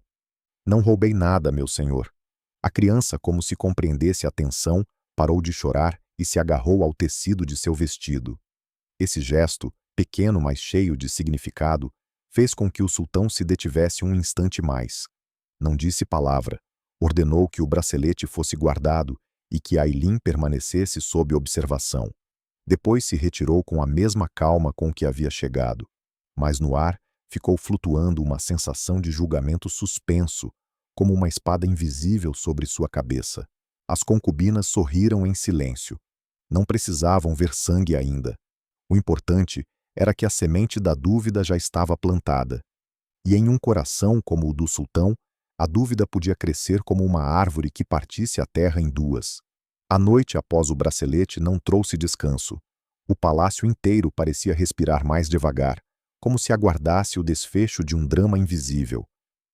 "Não roubei nada, meu senhor." A criança, como se compreendesse a tensão, parou de chorar e se agarrou ao tecido de seu vestido. Esse gesto, pequeno mas cheio de significado, fez com que o sultão se detivesse um instante mais. Não disse palavra. Ordenou que o bracelete fosse guardado e que Aylin permanecesse sob observação. Depois se retirou com a mesma calma com que havia chegado. Mas no ar ficou flutuando uma sensação de julgamento suspenso, como uma espada invisível sobre sua cabeça. As concubinas sorriram em silêncio. Não precisavam ver sangue ainda. O importante era que a semente da dúvida já estava plantada. E em um coração como o do sultão, a dúvida podia crescer como uma árvore que partisse a terra em duas. A noite após o bracelete não trouxe descanso. O palácio inteiro parecia respirar mais devagar, como se aguardasse o desfecho de um drama invisível.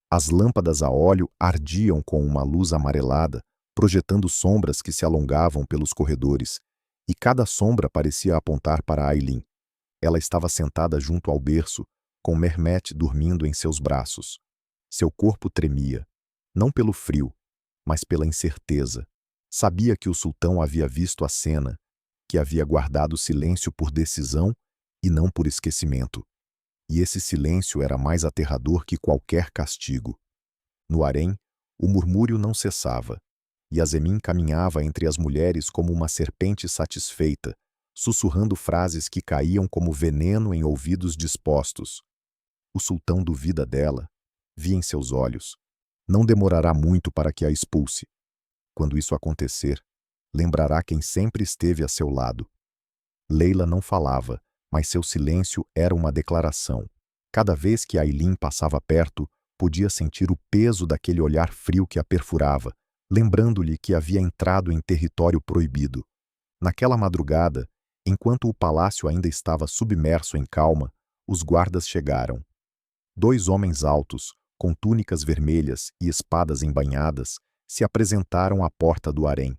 As lâmpadas a óleo ardiam com uma luz amarelada, projetando sombras que se alongavam pelos corredores, e cada sombra parecia apontar para Aylin. Ela estava sentada junto ao berço, com Mehmet dormindo em seus braços. Seu corpo tremia, não pelo frio, mas pela incerteza. Sabia que o sultão havia visto a cena, que havia guardado silêncio por decisão e não por esquecimento. E esse silêncio era mais aterrador que qualquer castigo. No harém, o murmúrio não cessava. Yasemin caminhava entre as mulheres como uma serpente satisfeita, sussurrando frases que caíam como veneno em ouvidos dispostos. O sultão duvida dela, via em seus olhos. Não demorará muito para que a expulse. Quando isso acontecer, lembrará quem sempre esteve a seu lado. Leila não falava, mas seu silêncio era uma declaração. Cada vez que Aylin passava perto, podia sentir o peso daquele olhar frio que a perfurava, lembrando-lhe que havia entrado em território proibido. Naquela madrugada, enquanto o palácio ainda estava submerso em calma, os guardas chegaram. 2 homens altos, com túnicas vermelhas e espadas embainhadas, se apresentaram à porta do harém.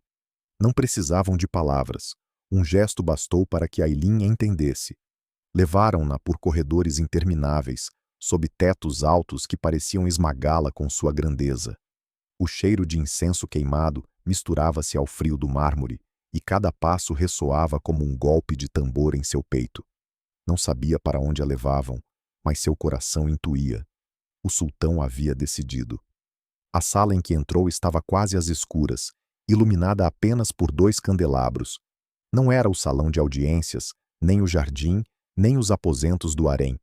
Não precisavam de palavras. Um gesto bastou para que Aylin entendesse. Levaram-na por corredores intermináveis, sob tetos altos que pareciam esmagá-la com sua grandeza. O cheiro de incenso queimado misturava-se ao frio do mármore, e cada passo ressoava como um golpe de tambor em seu peito. Não sabia para onde a levavam, mas seu coração intuía. O sultão havia decidido. A sala em que entrou estava quase às escuras, iluminada apenas por 2 candelabros. Não era o salão de audiências, nem o jardim, nem os aposentos do harém.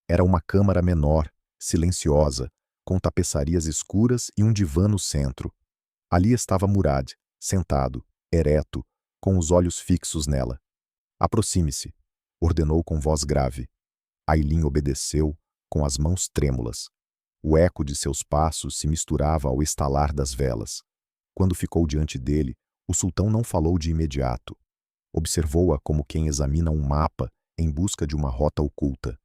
Era uma câmara menor, silenciosa, com tapeçarias escuras e um divã no centro. Ali estava Murad, sentado, ereto, com os olhos fixos nela. "Aproxime-se", ordenou com voz grave. Aylin obedeceu, com as mãos trêmulas. O eco de seus passos se misturava ao estalar das velas. Quando ficou diante dele, o sultão não falou de imediato. Observou-a como quem examina um mapa em busca de uma rota oculta.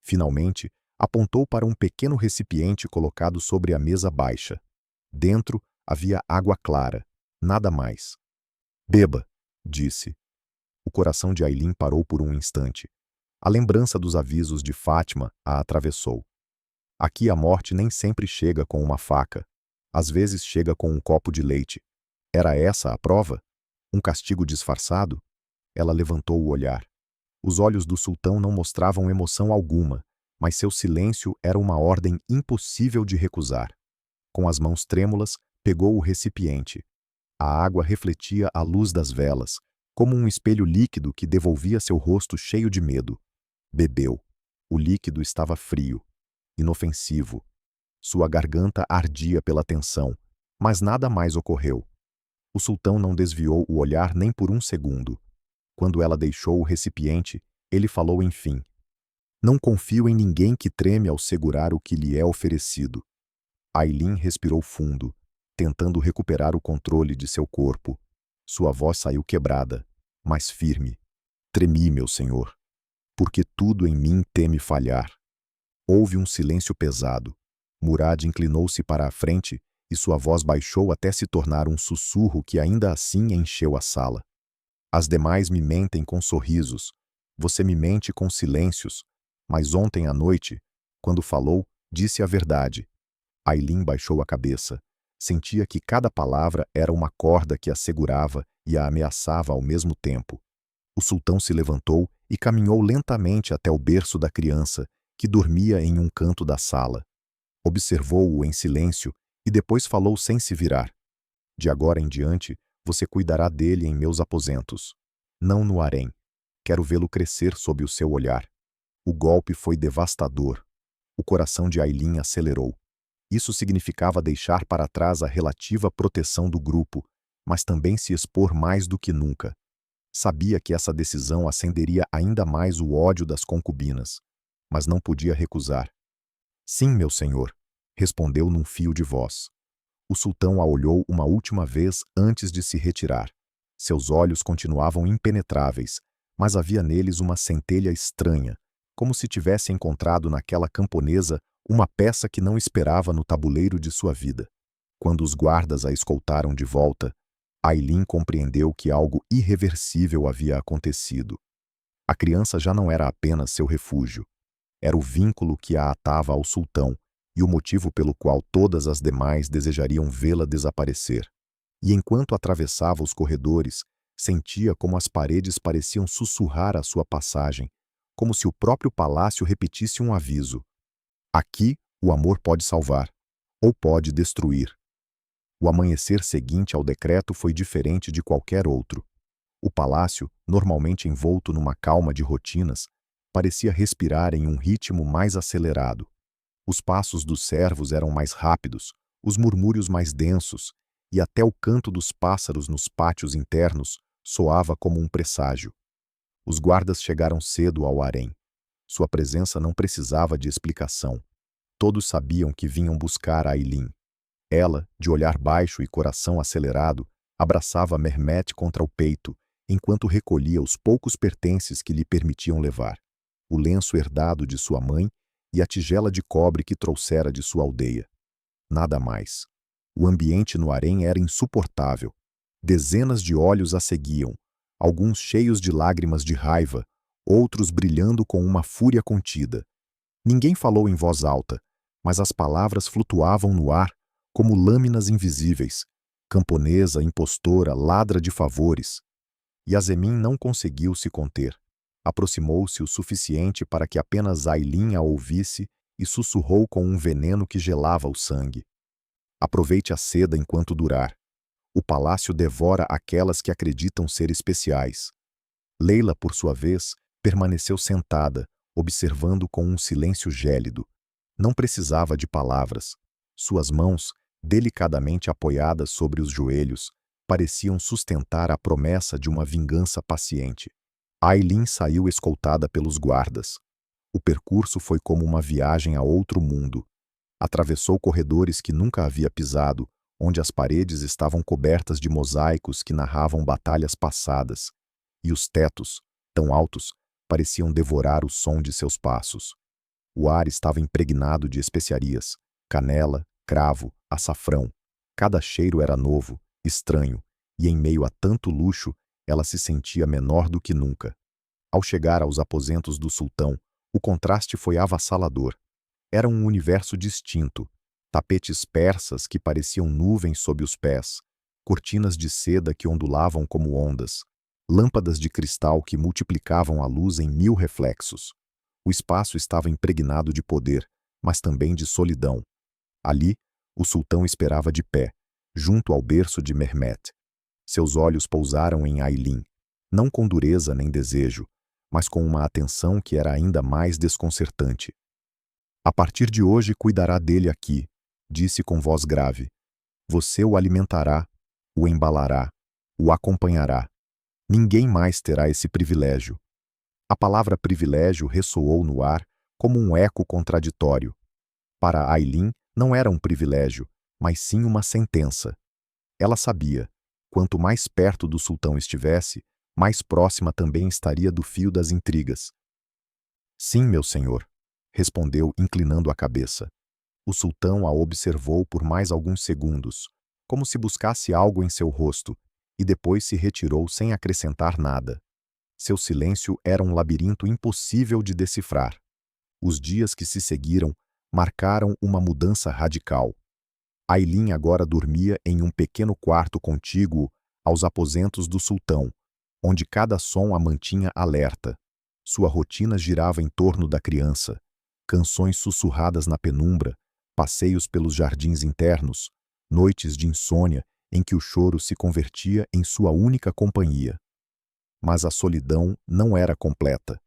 Finalmente, apontou para um pequeno recipiente colocado sobre a mesa baixa. Dentro havia água clara, nada mais. "Beba", disse. O coração de Aylin parou por um instante. A lembrança dos avisos de Fátima a atravessou. Aqui a morte nem sempre chega com uma faca. Às vezes chega com um copo de leite. Era essa a prova? Um castigo disfarçado? Ela levantou o olhar. Os olhos do sultão não mostravam emoção alguma, mas seu silêncio era uma ordem impossível de recusar. Com as mãos trêmulas, pegou o recipiente. A água refletia a luz das velas, como um espelho líquido que devolvia seu rosto cheio de medo. Bebeu. O líquido estava frio, inofensivo. Sua garganta ardia pela tensão, mas nada mais ocorreu. O sultão não desviou o olhar nem por um segundo. Quando ela deixou o recipiente, ele falou enfim: "Não confio em ninguém que treme ao segurar o que lhe é oferecido." Aylin respirou fundo, tentando recuperar o controle de seu corpo. Sua voz saiu quebrada, mas firme. "Tremi, meu senhor, porque tudo em mim teme falhar." Houve um silêncio pesado. Murad inclinou-se para a frente e sua voz baixou até se tornar um sussurro que ainda assim encheu a sala. "As demais me mentem com sorrisos. Você me mente com silêncios. Mas ontem à noite, quando falou, disse a verdade." Aylin baixou a cabeça. Sentia que cada palavra era uma corda que a segurava e a ameaçava ao mesmo tempo. O sultão se levantou e caminhou lentamente até o berço da criança, que dormia em um canto da sala. Observou-o em silêncio e depois falou sem se virar: "De agora em diante, você cuidará dele em meus aposentos. Não no harém. Quero vê-lo crescer sob o seu olhar." O golpe foi devastador. O coração de Aylin acelerou. Isso significava deixar para trás a relativa proteção do grupo, mas também se expor mais do que nunca. Sabia que essa decisão acenderia ainda mais o ódio das concubinas, mas não podia recusar. "Sim, meu senhor", respondeu num fio de voz. O sultão a olhou uma última vez antes de se retirar. Seus olhos continuavam impenetráveis, mas havia neles uma centelha estranha, como se tivesse encontrado naquela camponesa uma peça que não esperava no tabuleiro de sua vida. Quando os guardas a escoltaram de volta, Aylin compreendeu que algo irreversível havia acontecido. A criança já não era apenas seu refúgio. Era o vínculo que a atava ao sultão e o motivo pelo qual todas as demais desejariam vê-la desaparecer. E enquanto atravessava os corredores, sentia como as paredes pareciam sussurrar a sua passagem, como se o próprio palácio repetisse um aviso: "Aqui, o amor pode salvar, ou pode destruir." O amanhecer seguinte ao decreto foi diferente de qualquer outro. O palácio, normalmente envolto numa calma de rotinas, parecia respirar em um ritmo mais acelerado. Os passos dos servos eram mais rápidos, os murmúrios mais densos, e até o canto dos pássaros nos pátios internos soava como um presságio. Os guardas chegaram cedo ao harém. Sua presença não precisava de explicação. Todos sabiam que vinham buscar Aylin. Ela, de olhar baixo e coração acelerado, abraçava Mehmet contra o peito, enquanto recolhia os poucos pertences que lhe permitiam levar: o lenço herdado de sua mãe e a tigela de cobre que trouxera de sua aldeia. Nada mais. O ambiente no harém era insuportável. Dezenas de olhos a seguiam, alguns cheios de lágrimas de raiva, outros brilhando com uma fúria contida. Ninguém falou em voz alta, mas as palavras flutuavam no ar como lâminas invisíveis. Camponesa, impostora, ladra de favores. Yasemin não conseguiu se conter. Aproximou-se o suficiente para que apenas Aylin a ouvisse e sussurrou com um veneno que gelava o sangue: "Aproveite a seda enquanto durar. O palácio devora aquelas que acreditam ser especiais." Leila, por sua vez, permaneceu sentada, observando com um silêncio gélido. Não precisava de palavras. Suas mãos, delicadamente apoiadas sobre os joelhos, pareciam sustentar a promessa de uma vingança paciente. Aylin saiu escoltada pelos guardas. O percurso foi como uma viagem a outro mundo. Atravessou corredores que nunca havia pisado, onde as paredes estavam cobertas de mosaicos que narravam batalhas passadas, e os tetos, tão altos, pareciam devorar o som de seus passos. O ar estava impregnado de especiarias: canela, cravo, açafrão. Cada cheiro era novo, estranho, e em meio a tanto luxo, ela se sentia menor do que nunca. Ao chegar aos aposentos do sultão, o contraste foi avassalador. Era um universo distinto: tapetes persas que pareciam nuvens sob os pés, cortinas de seda que ondulavam como ondas, lâmpadas de cristal que multiplicavam a luz em 1000 reflexos. O espaço estava impregnado de poder, mas também de solidão. Ali, o sultão esperava de pé, junto ao berço de Mehmet. Seus olhos pousaram em Aylin, não com dureza nem desejo, mas com uma atenção que era ainda mais desconcertante. A partir de hoje cuidará dele aqui, disse com voz grave. Você o alimentará, o embalará, o acompanhará. Ninguém mais terá esse privilégio. A palavra privilégio ressoou no ar como um eco contraditório. Para Aylin não era um privilégio, mas sim uma sentença. Ela sabia, quanto mais perto do sultão estivesse, mais próxima também estaria do fio das intrigas. Sim, meu senhor, respondeu inclinando a cabeça. O sultão a observou por mais alguns segundos, como se buscasse algo em seu rosto, e depois se retirou sem acrescentar nada. Seu silêncio era um labirinto impossível de decifrar. Os dias que se seguiram marcaram uma mudança radical. Aylin agora dormia em um pequeno quarto contíguo aos aposentos do sultão, onde cada som a mantinha alerta. Sua rotina girava em torno da criança. Canções sussurradas na penumbra, passeios pelos jardins internos, noites de insônia em que o choro se convertia em sua única companhia. Mas a solidão não era completa.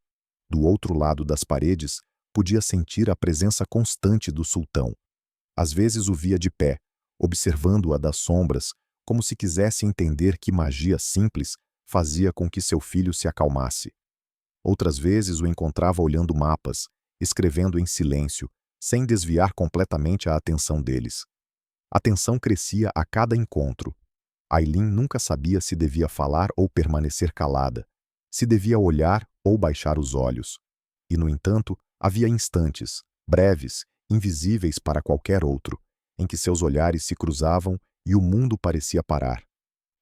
Do outro lado das paredes, podia sentir a presença constante do sultão. Às vezes o via de pé, observando-a das sombras, como se quisesse entender que magia simples fazia com que seu filho se acalmasse. Outras vezes o encontrava olhando mapas, escrevendo em silêncio, sem desviar completamente a atenção deles. A tensão crescia a cada encontro. Aylin nunca sabia se devia falar ou permanecer calada, se devia olhar ou baixar os olhos. E, no entanto, havia instantes, breves, invisíveis para qualquer outro, em que seus olhares se cruzavam e o mundo parecia parar.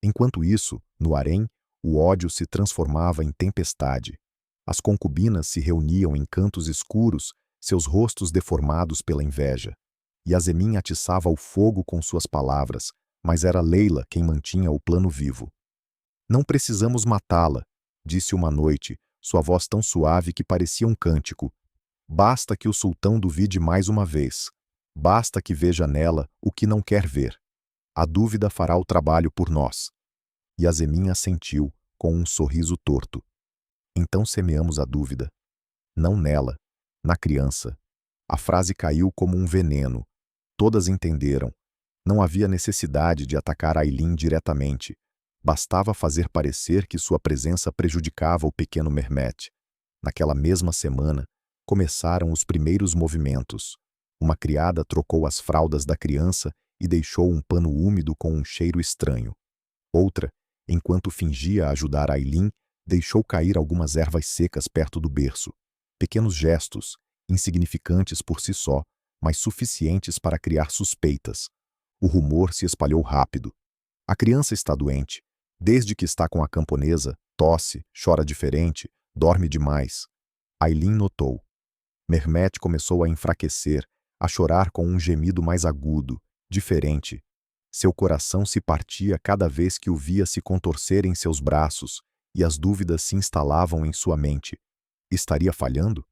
Enquanto isso, no harém, o ódio se transformava em tempestade. As concubinas se reuniam em cantos escuros, seus rostos deformados pela inveja. Yasemin atiçava o fogo com suas palavras, mas era Leila quem mantinha o plano vivo. Não precisamos matá-la, disse uma noite, sua voz tão suave que parecia um cântico. Basta que o sultão duvide mais uma vez. Basta que veja nela o que não quer ver. A dúvida fará o trabalho por nós. Yasemin assentiu, com um sorriso torto. Então semeamos a dúvida. Não nela, na criança. A frase caiu como um veneno. Todas entenderam. Não havia necessidade de atacar Aylin diretamente. Bastava fazer parecer que sua presença prejudicava o pequeno Mehmet. Naquela mesma semana, começaram os primeiros movimentos. Uma criada trocou as fraldas da criança e deixou um pano úmido com um cheiro estranho. Outra, enquanto fingia ajudar Aylin, deixou cair algumas ervas secas perto do berço. Pequenos gestos, insignificantes por si só, mas suficientes para criar suspeitas. O rumor se espalhou rápido. A criança está doente. Desde que está com a camponesa, tosse, chora diferente, dorme demais. Aylin notou. Mehmet começou a enfraquecer, a chorar com um gemido mais agudo, diferente. Seu coração se partia cada vez que o via se contorcer em seus braços, e as dúvidas se instalavam em sua mente. Estaria falhando?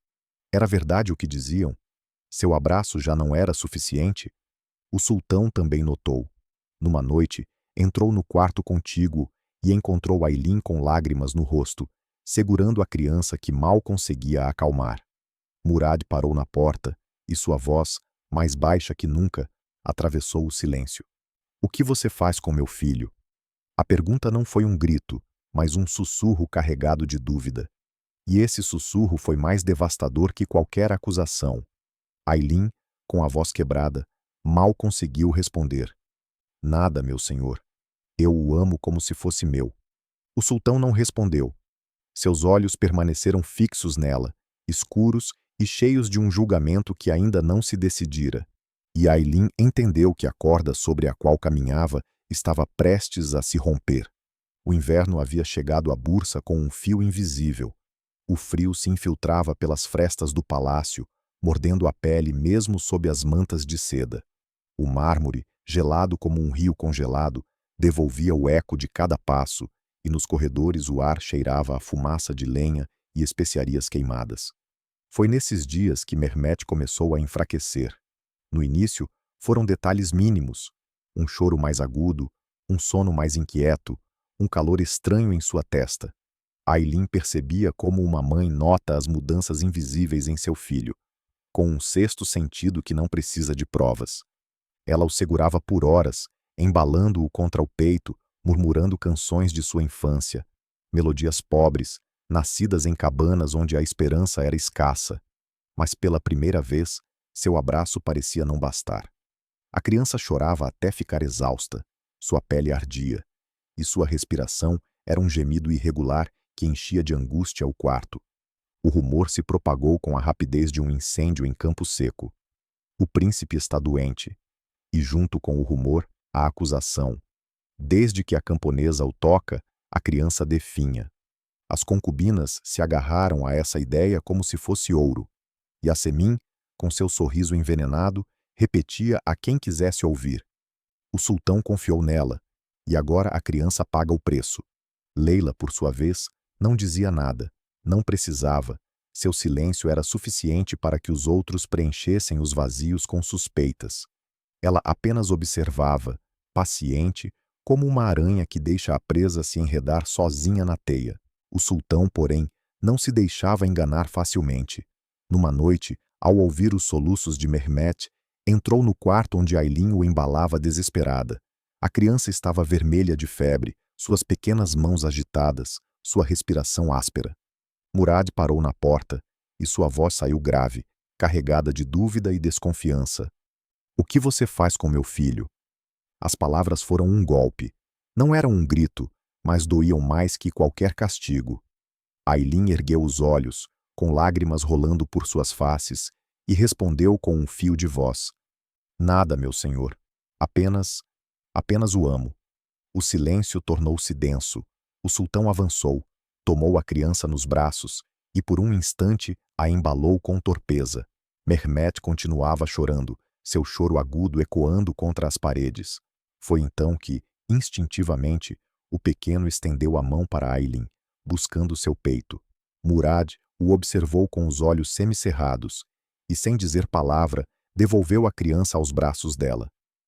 Era verdade o que diziam? Seu abraço já não era suficiente? O sultão também notou. Numa noite, entrou no quarto contíguo e encontrou Aylin com lágrimas no rosto, segurando a criança que mal conseguia acalmar. Murad parou na porta e sua voz, mais baixa que nunca, atravessou o silêncio. O que você faz com meu filho? A pergunta não foi um grito, mas um sussurro carregado de dúvida. E esse sussurro foi mais devastador que qualquer acusação. Aylin, com a voz quebrada, mal conseguiu responder. Nada, meu senhor. Eu o amo como se fosse meu. O sultão não respondeu. Seus olhos permaneceram fixos nela, escuros e cheios de um julgamento que ainda não se decidira. E Aylin entendeu que a corda sobre a qual caminhava estava prestes a se romper. O inverno havia chegado à Bursa com um fio invisível. O frio se infiltrava pelas frestas do palácio, mordendo a pele mesmo sob as mantas de seda. O mármore, gelado como um rio congelado, devolvia o eco de cada passo, e nos corredores o ar cheirava a fumaça de lenha e especiarias queimadas. Foi nesses dias que Mehmet começou a enfraquecer. No início, foram detalhes mínimos: um choro mais agudo, um sono mais inquieto, um calor estranho em sua testa. Aylin percebia como uma mãe nota as mudanças invisíveis em seu filho, com um sexto sentido que não precisa de provas. Ela o segurava por horas, embalando-o contra o peito, murmurando canções de sua infância, melodias pobres, nascidas em cabanas onde a esperança era escassa. Mas pela primeira vez, seu abraço parecia não bastar. A criança chorava até ficar exausta, sua pele ardia, e sua respiração era um gemido irregular que enchia de angústia o quarto. O rumor se propagou com a rapidez de um incêndio em campo seco. O príncipe está doente. E junto com o rumor, a acusação. Desde que a camponesa o toca, a criança definha. As concubinas se agarraram a essa ideia como se fosse ouro. E Yasemin, com seu sorriso envenenado, repetia a quem quisesse ouvir. O sultão confiou nela, e agora a criança paga o preço. Leila, por sua vez, não dizia nada, não precisava. Seu silêncio era suficiente para que os outros preenchessem os vazios com suspeitas. Ela apenas observava, paciente, como uma aranha que deixa a presa se enredar sozinha na teia. O sultão, porém, não se deixava enganar facilmente. Numa noite, ao ouvir os soluços de Mehmet, entrou no quarto onde Aylin o embalava desesperada. A criança estava vermelha de febre, suas pequenas mãos agitadas, sua respiração áspera. Murad parou na porta, e sua voz saiu grave, carregada de dúvida e desconfiança. "O que você faz com meu filho?" As palavras foram um golpe. Não eram um grito, mas doíam mais que qualquer castigo. Aylin ergueu os olhos, com lágrimas rolando por suas faces, e respondeu com um fio de voz. "Nada, meu senhor. Apenas o amo." O silêncio tornou-se denso. O sultão avançou, tomou a criança nos braços e por um instante a embalou com torpeza. Mehmet continuava chorando, seu choro agudo ecoando contra as paredes. Foi então que, instintivamente, o pequeno estendeu a mão para Aylin, buscando seu peito. Murad o observou com os olhos semicerrados e, sem dizer palavra, devolveu a criança aos braços dela.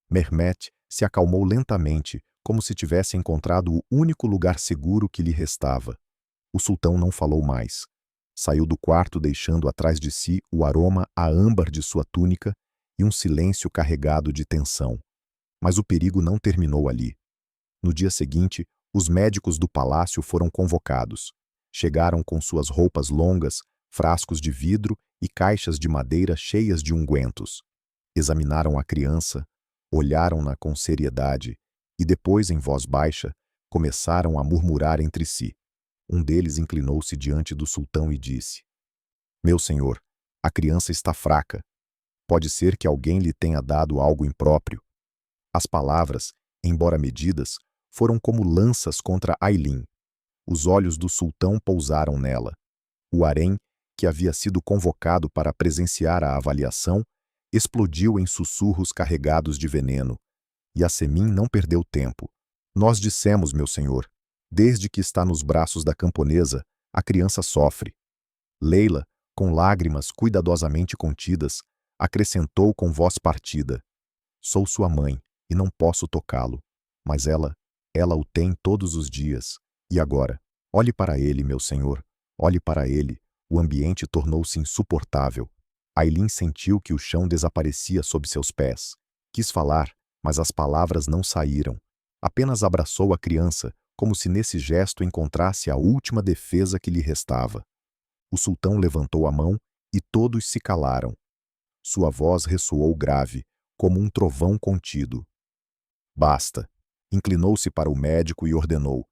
Mehmet se acalmou lentamente, como se tivesse encontrado o único lugar seguro que lhe restava. O sultão não falou mais. Saiu do quarto deixando atrás de si o aroma a âmbar de sua túnica e um silêncio carregado de tensão. Mas o perigo não terminou ali. No dia seguinte, os médicos do palácio foram convocados. Chegaram com suas roupas longas, frascos de vidro e caixas de madeira cheias de ungüentos. Examinaram a criança, olharam-na com seriedade e depois, em voz baixa, começaram a murmurar entre si. Um deles inclinou-se diante do sultão e disse: "Meu senhor, a criança está fraca. Pode ser que alguém lhe tenha dado algo impróprio." As palavras, embora medidas, foram como lanças contra Aylin. Os olhos do sultão pousaram nela. O harém, que havia sido convocado para presenciar a avaliação, explodiu em sussurros carregados de veneno. Yasemin não perdeu tempo. "Nós dissemos, meu senhor, desde que está nos braços da camponesa, a criança sofre." Leila, com lágrimas cuidadosamente contidas, acrescentou com voz partida: "Sou sua mãe e não posso tocá-lo, mas ela o tem todos os dias. E agora, olhe para ele, meu senhor, olhe para ele." O ambiente tornou-se insuportável. Aylin sentiu que o chão desaparecia sob seus pés. Quis falar, mas as palavras não saíram. Apenas abraçou a criança, como se nesse gesto encontrasse a última defesa que lhe restava. O sultão levantou a mão e todos se calaram. Sua voz ressoou grave, como um trovão contido. "Basta." Inclinou-se para o médico e ordenou: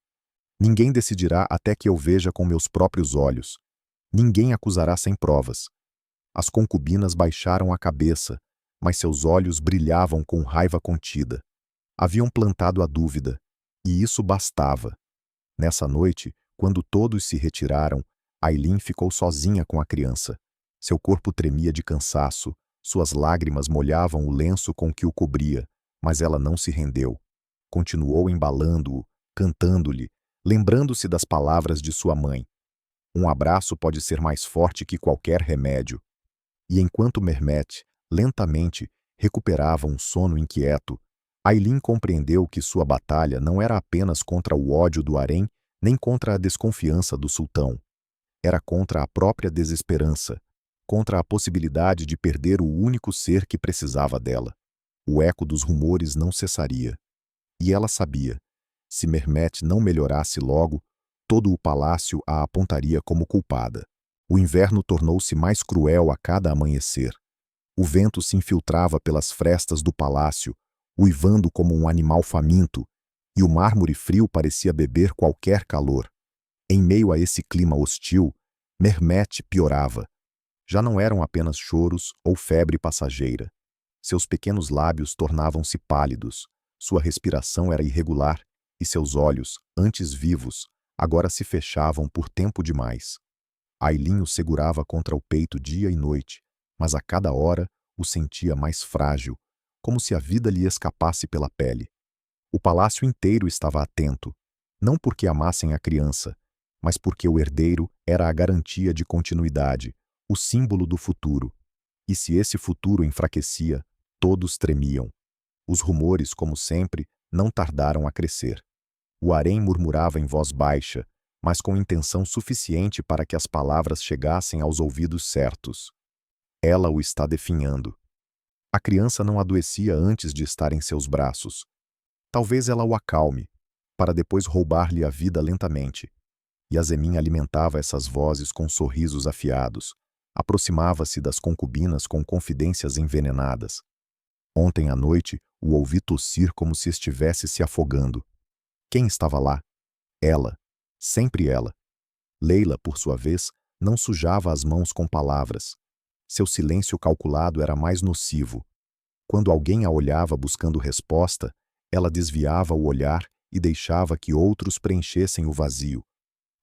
"Ninguém decidirá até que eu veja com meus próprios olhos. Ninguém acusará sem provas." As concubinas baixaram a cabeça, mas seus olhos brilhavam com raiva contida. Haviam plantado a dúvida, e isso bastava. Nessa noite, quando todos se retiraram, Aylin ficou sozinha com a criança. Seu corpo tremia de cansaço, suas lágrimas molhavam o lenço com que o cobria, mas ela não se rendeu. Continuou embalando-o, cantando-lhe, lembrando-se das palavras de sua mãe. Um abraço pode ser mais forte que qualquer remédio. E enquanto Mehmet, lentamente, recuperava um sono inquieto, Aylin compreendeu que sua batalha não era apenas contra o ódio do harém, nem contra a desconfiança do sultão. Era contra a própria desesperança, contra a possibilidade de perder o único ser que precisava dela. O eco dos rumores não cessaria. E ela sabia, se Mehmet não melhorasse logo, todo o palácio a apontaria como culpada. O inverno tornou-se mais cruel a cada amanhecer. O vento se infiltrava pelas frestas do palácio, uivando como um animal faminto, e o mármore frio parecia beber qualquer calor. Em meio a esse clima hostil, Mehmet piorava. Já não eram apenas choros ou febre passageira. Seus pequenos lábios tornavam-se pálidos, sua respiração era irregular, e seus olhos, antes vivos, agora se fechavam por tempo demais. Aylin o segurava contra o peito dia e noite, mas a cada hora o sentia mais frágil, como se a vida lhe escapasse pela pele. O palácio inteiro estava atento, não porque amassem a criança, mas porque o herdeiro era a garantia de continuidade, o símbolo do futuro. E se esse futuro enfraquecia, todos tremiam. Os rumores, como sempre, não tardaram a crescer. O harém murmurava em voz baixa, mas com intenção suficiente para que as palavras chegassem aos ouvidos certos. Ela o está definhando. A criança não adoecia antes de estar em seus braços. Talvez ela o acalme, para depois roubar-lhe a vida lentamente. Yasemin alimentava essas vozes com sorrisos afiados. Aproximava-se das concubinas com confidências envenenadas. Ontem à noite, o ouvi tossir como se estivesse se afogando. Quem estava lá? Ela. Sempre ela. Leila, por sua vez, não sujava as mãos com palavras. Seu silêncio calculado era mais nocivo. Quando alguém a olhava buscando resposta, ela desviava o olhar e deixava que outros preenchessem o vazio.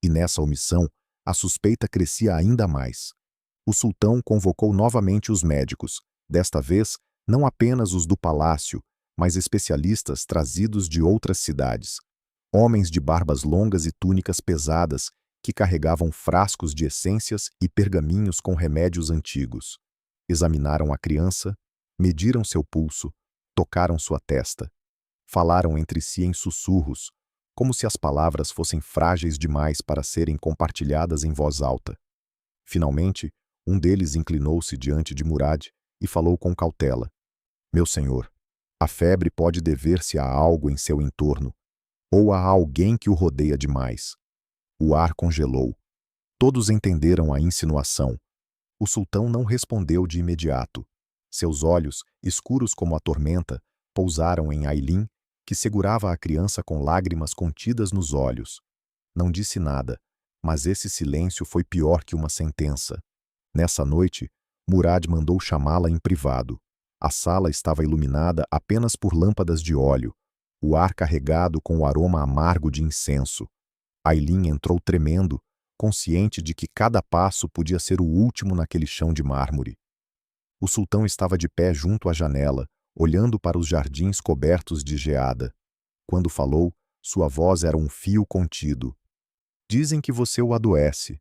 E nessa omissão, a suspeita crescia ainda mais. O sultão convocou novamente os médicos, desta vez, não apenas os do palácio, mas especialistas trazidos de outras cidades. Homens de barbas longas e túnicas pesadas, que carregavam frascos de essências e pergaminhos com remédios antigos. Examinaram a criança, mediram seu pulso, tocaram sua testa. Falaram entre si em sussurros, como se as palavras fossem frágeis demais para serem compartilhadas em voz alta. Finalmente, um deles inclinou-se diante de Murad e falou com cautela. Meu senhor, a febre pode dever-se a algo em seu entorno, ou a alguém que o rodeia demais. O ar congelou. Todos entenderam a insinuação. O sultão não respondeu de imediato. Seus olhos, escuros como a tormenta, pousaram em Aylin, que segurava a criança com lágrimas contidas nos olhos. Não disse nada, mas esse silêncio foi pior que uma sentença. Nessa noite, Murad mandou chamá-la em privado. A sala estava iluminada apenas por lâmpadas de óleo, o ar carregado com o aroma amargo de incenso. Aylin entrou tremendo, consciente de que cada passo podia ser o último naquele chão de mármore. O sultão estava de pé junto à janela, olhando para os jardins cobertos de geada. Quando falou, sua voz era um fio contido. Dizem que você o adoece.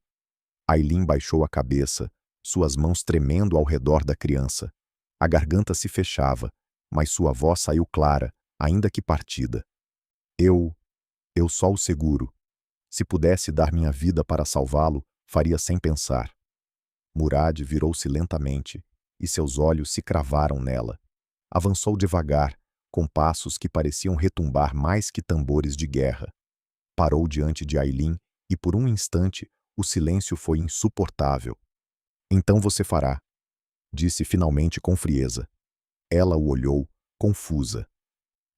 Aylin baixou a cabeça, suas mãos tremendo ao redor da criança. A garganta se fechava, mas sua voz saiu clara, ainda que partida. Eu só o seguro. Se pudesse dar minha vida para salvá-lo, faria sem pensar. Murad virou-se lentamente, e seus olhos se cravaram nela. Avançou devagar, com passos que pareciam retumbar mais que tambores de guerra. Parou diante de Aylin, e por um instante, o silêncio foi insuportável. Então você fará, disse finalmente com frieza. Ela o olhou, confusa.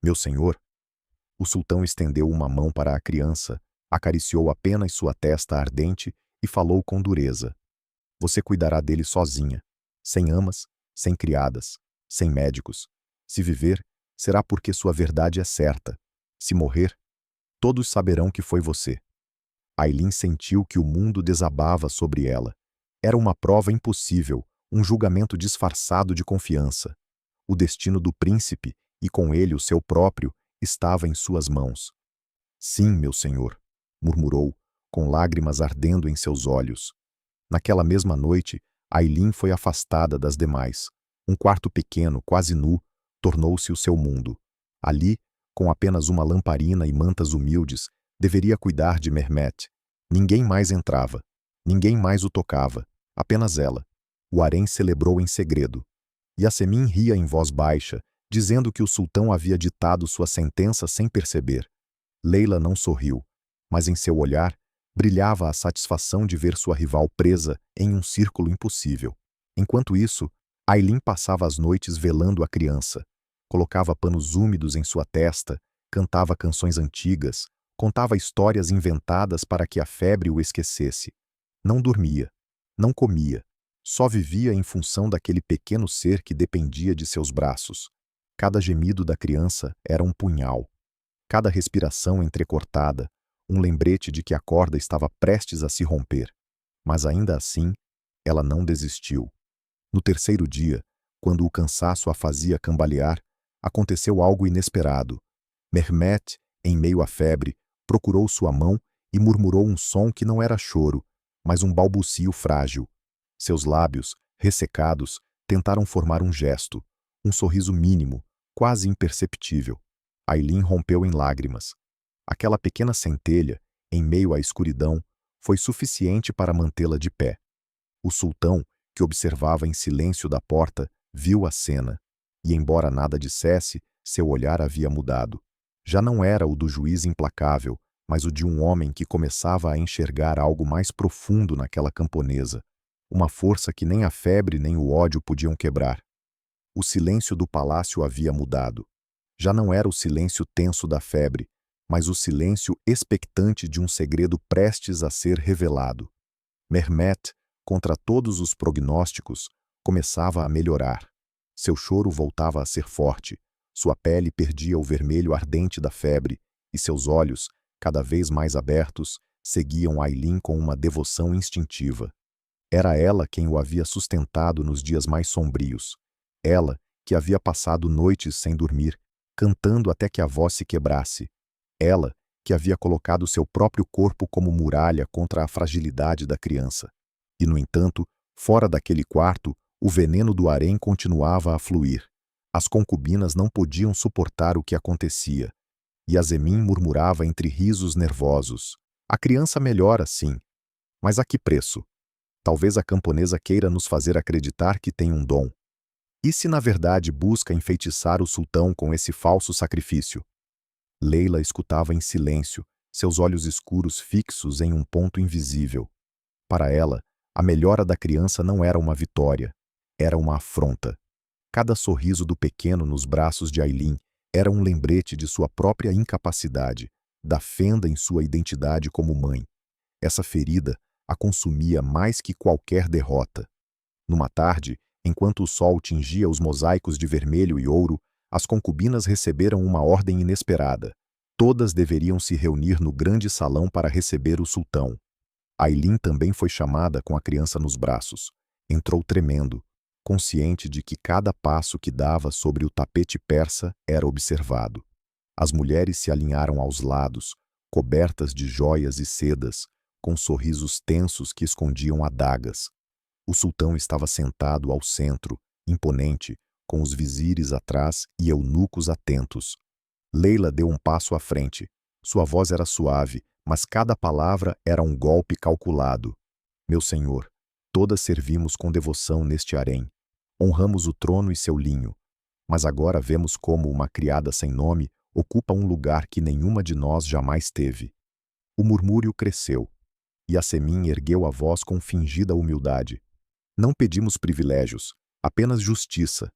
Meu senhor? O sultão estendeu uma mão para a criança, acariciou apenas sua testa ardente e falou com dureza. Você cuidará dele sozinha, sem amas, sem criadas, sem médicos. Se viver, será porque sua verdade é certa. Se morrer, todos saberão que foi você. Aylin sentiu que o mundo desabava sobre ela. Era uma prova impossível, um julgamento disfarçado de confiança. O destino do príncipe, e com ele o seu próprio, estava em suas mãos. Sim, meu senhor, murmurou, com lágrimas ardendo em seus olhos. Naquela mesma noite, Aylin foi afastada das demais. Um quarto pequeno, quase nu, tornou-se o seu mundo. Ali, com apenas uma lamparina e mantas humildes, deveria cuidar de Mehmet. Ninguém mais entrava. Ninguém mais o tocava. Apenas ela. O harém celebrou em segredo. Yasemin ria em voz baixa, dizendo que o sultão havia ditado sua sentença sem perceber. Leila não sorriu, mas em seu olhar brilhava a satisfação de ver sua rival presa em um círculo impossível. Enquanto isso, Aylin passava as noites velando a criança. Colocava panos úmidos em sua testa, cantava canções antigas, contava histórias inventadas para que a febre o esquecesse. Não dormia, não comia, só vivia em função daquele pequeno ser que dependia de seus braços. Cada gemido da criança era um punhal. Cada respiração entrecortada, um lembrete de que a corda estava prestes a se romper. Mas ainda assim, ela não desistiu. No terceiro dia, quando o cansaço a fazia cambalear, aconteceu algo inesperado. Mehmet, em meio à febre, procurou sua mão e murmurou um som que não era choro, mas um balbucio frágil. Seus lábios, ressecados, tentaram formar um gesto, um sorriso mínimo, quase imperceptível. Aylin rompeu em lágrimas. Aquela pequena centelha, em meio à escuridão, foi suficiente para mantê-la de pé. O sultão, que observava em silêncio da porta, viu a cena, e embora nada dissesse, seu olhar havia mudado. Já não era o do juiz implacável, mas o de um homem que começava a enxergar algo mais profundo naquela camponesa, uma força que nem a febre nem o ódio podiam quebrar. O silêncio do palácio havia mudado. Já não era o silêncio tenso da febre, mas o silêncio expectante de um segredo prestes a ser revelado. Mehmet, contra todos os prognósticos, começava a melhorar. Seu choro voltava a ser forte, sua pele perdia o vermelho ardente da febre, e seus olhos, cada vez mais abertos, seguiam Aylin com uma devoção instintiva. Era ela quem o havia sustentado nos dias mais sombrios. Ela, que havia passado noites sem dormir, cantando até que a voz se quebrasse. Ela, que havia colocado seu próprio corpo como muralha contra a fragilidade da criança. E, no entanto, fora daquele quarto, o veneno do harém continuava a fluir. As concubinas não podiam suportar o que acontecia. Yasemin murmurava entre risos nervosos. A criança melhora, sim. Mas a que preço? Talvez a camponesa queira nos fazer acreditar que tem um dom. E se na verdade busca enfeitiçar o sultão com esse falso sacrifício? Leila escutava em silêncio, seus olhos escuros fixos em um ponto invisível. Para ela, a melhora da criança não era uma vitória, era uma afronta. Cada sorriso do pequeno nos braços de Aylin era um lembrete de sua própria incapacidade, da fenda em sua identidade como mãe. Essa ferida a consumia mais que qualquer derrota. Numa tarde, enquanto o sol tingia os mosaicos de vermelho e ouro, as concubinas receberam uma ordem inesperada. Todas deveriam se reunir no grande salão para receber o sultão. Aylin também foi chamada com a criança nos braços. Entrou tremendo, consciente de que cada passo que dava sobre o tapete persa era observado. As mulheres se alinharam aos lados, cobertas de joias e sedas, com sorrisos tensos que escondiam adagas. O sultão estava sentado ao centro, imponente, com os vizires atrás e eunucos atentos. Leila deu um passo à frente. Sua voz era suave, mas cada palavra era um golpe calculado. Meu senhor, todas servimos com devoção neste harém. Honramos o trono e seu linho. Mas agora vemos como uma criada sem nome ocupa um lugar que nenhuma de nós jamais teve. O murmúrio cresceu. Yasemin ergueu a voz com fingida humildade. Não pedimos privilégios, apenas justiça.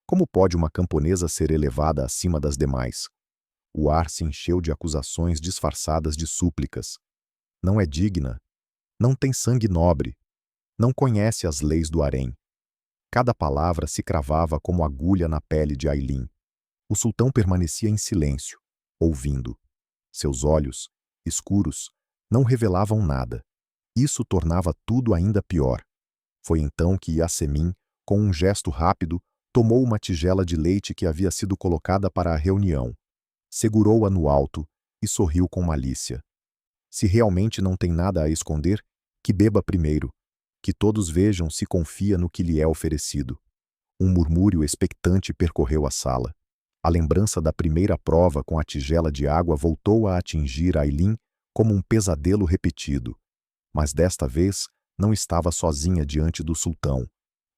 Como pode uma camponesa ser elevada acima das demais? O ar se encheu de acusações disfarçadas de súplicas. Não é digna. Não tem sangue nobre. Não conhece as leis do harém. Cada palavra se cravava como agulha na pele de Aylin. O sultão permanecia em silêncio, ouvindo. Seus olhos, escuros, não revelavam nada. Isso tornava tudo ainda pior. Foi então que Yasemin, com um gesto rápido, tomou uma tigela de leite que havia sido colocada para a reunião. Segurou-a no alto e sorriu com malícia. Se realmente não tem nada a esconder, que beba primeiro. Que todos vejam se confia no que lhe é oferecido. Um murmúrio expectante percorreu a sala. A lembrança da primeira prova com a tigela de água voltou a atingir Ailin como um pesadelo repetido. Mas desta vez, não estava sozinha diante do sultão.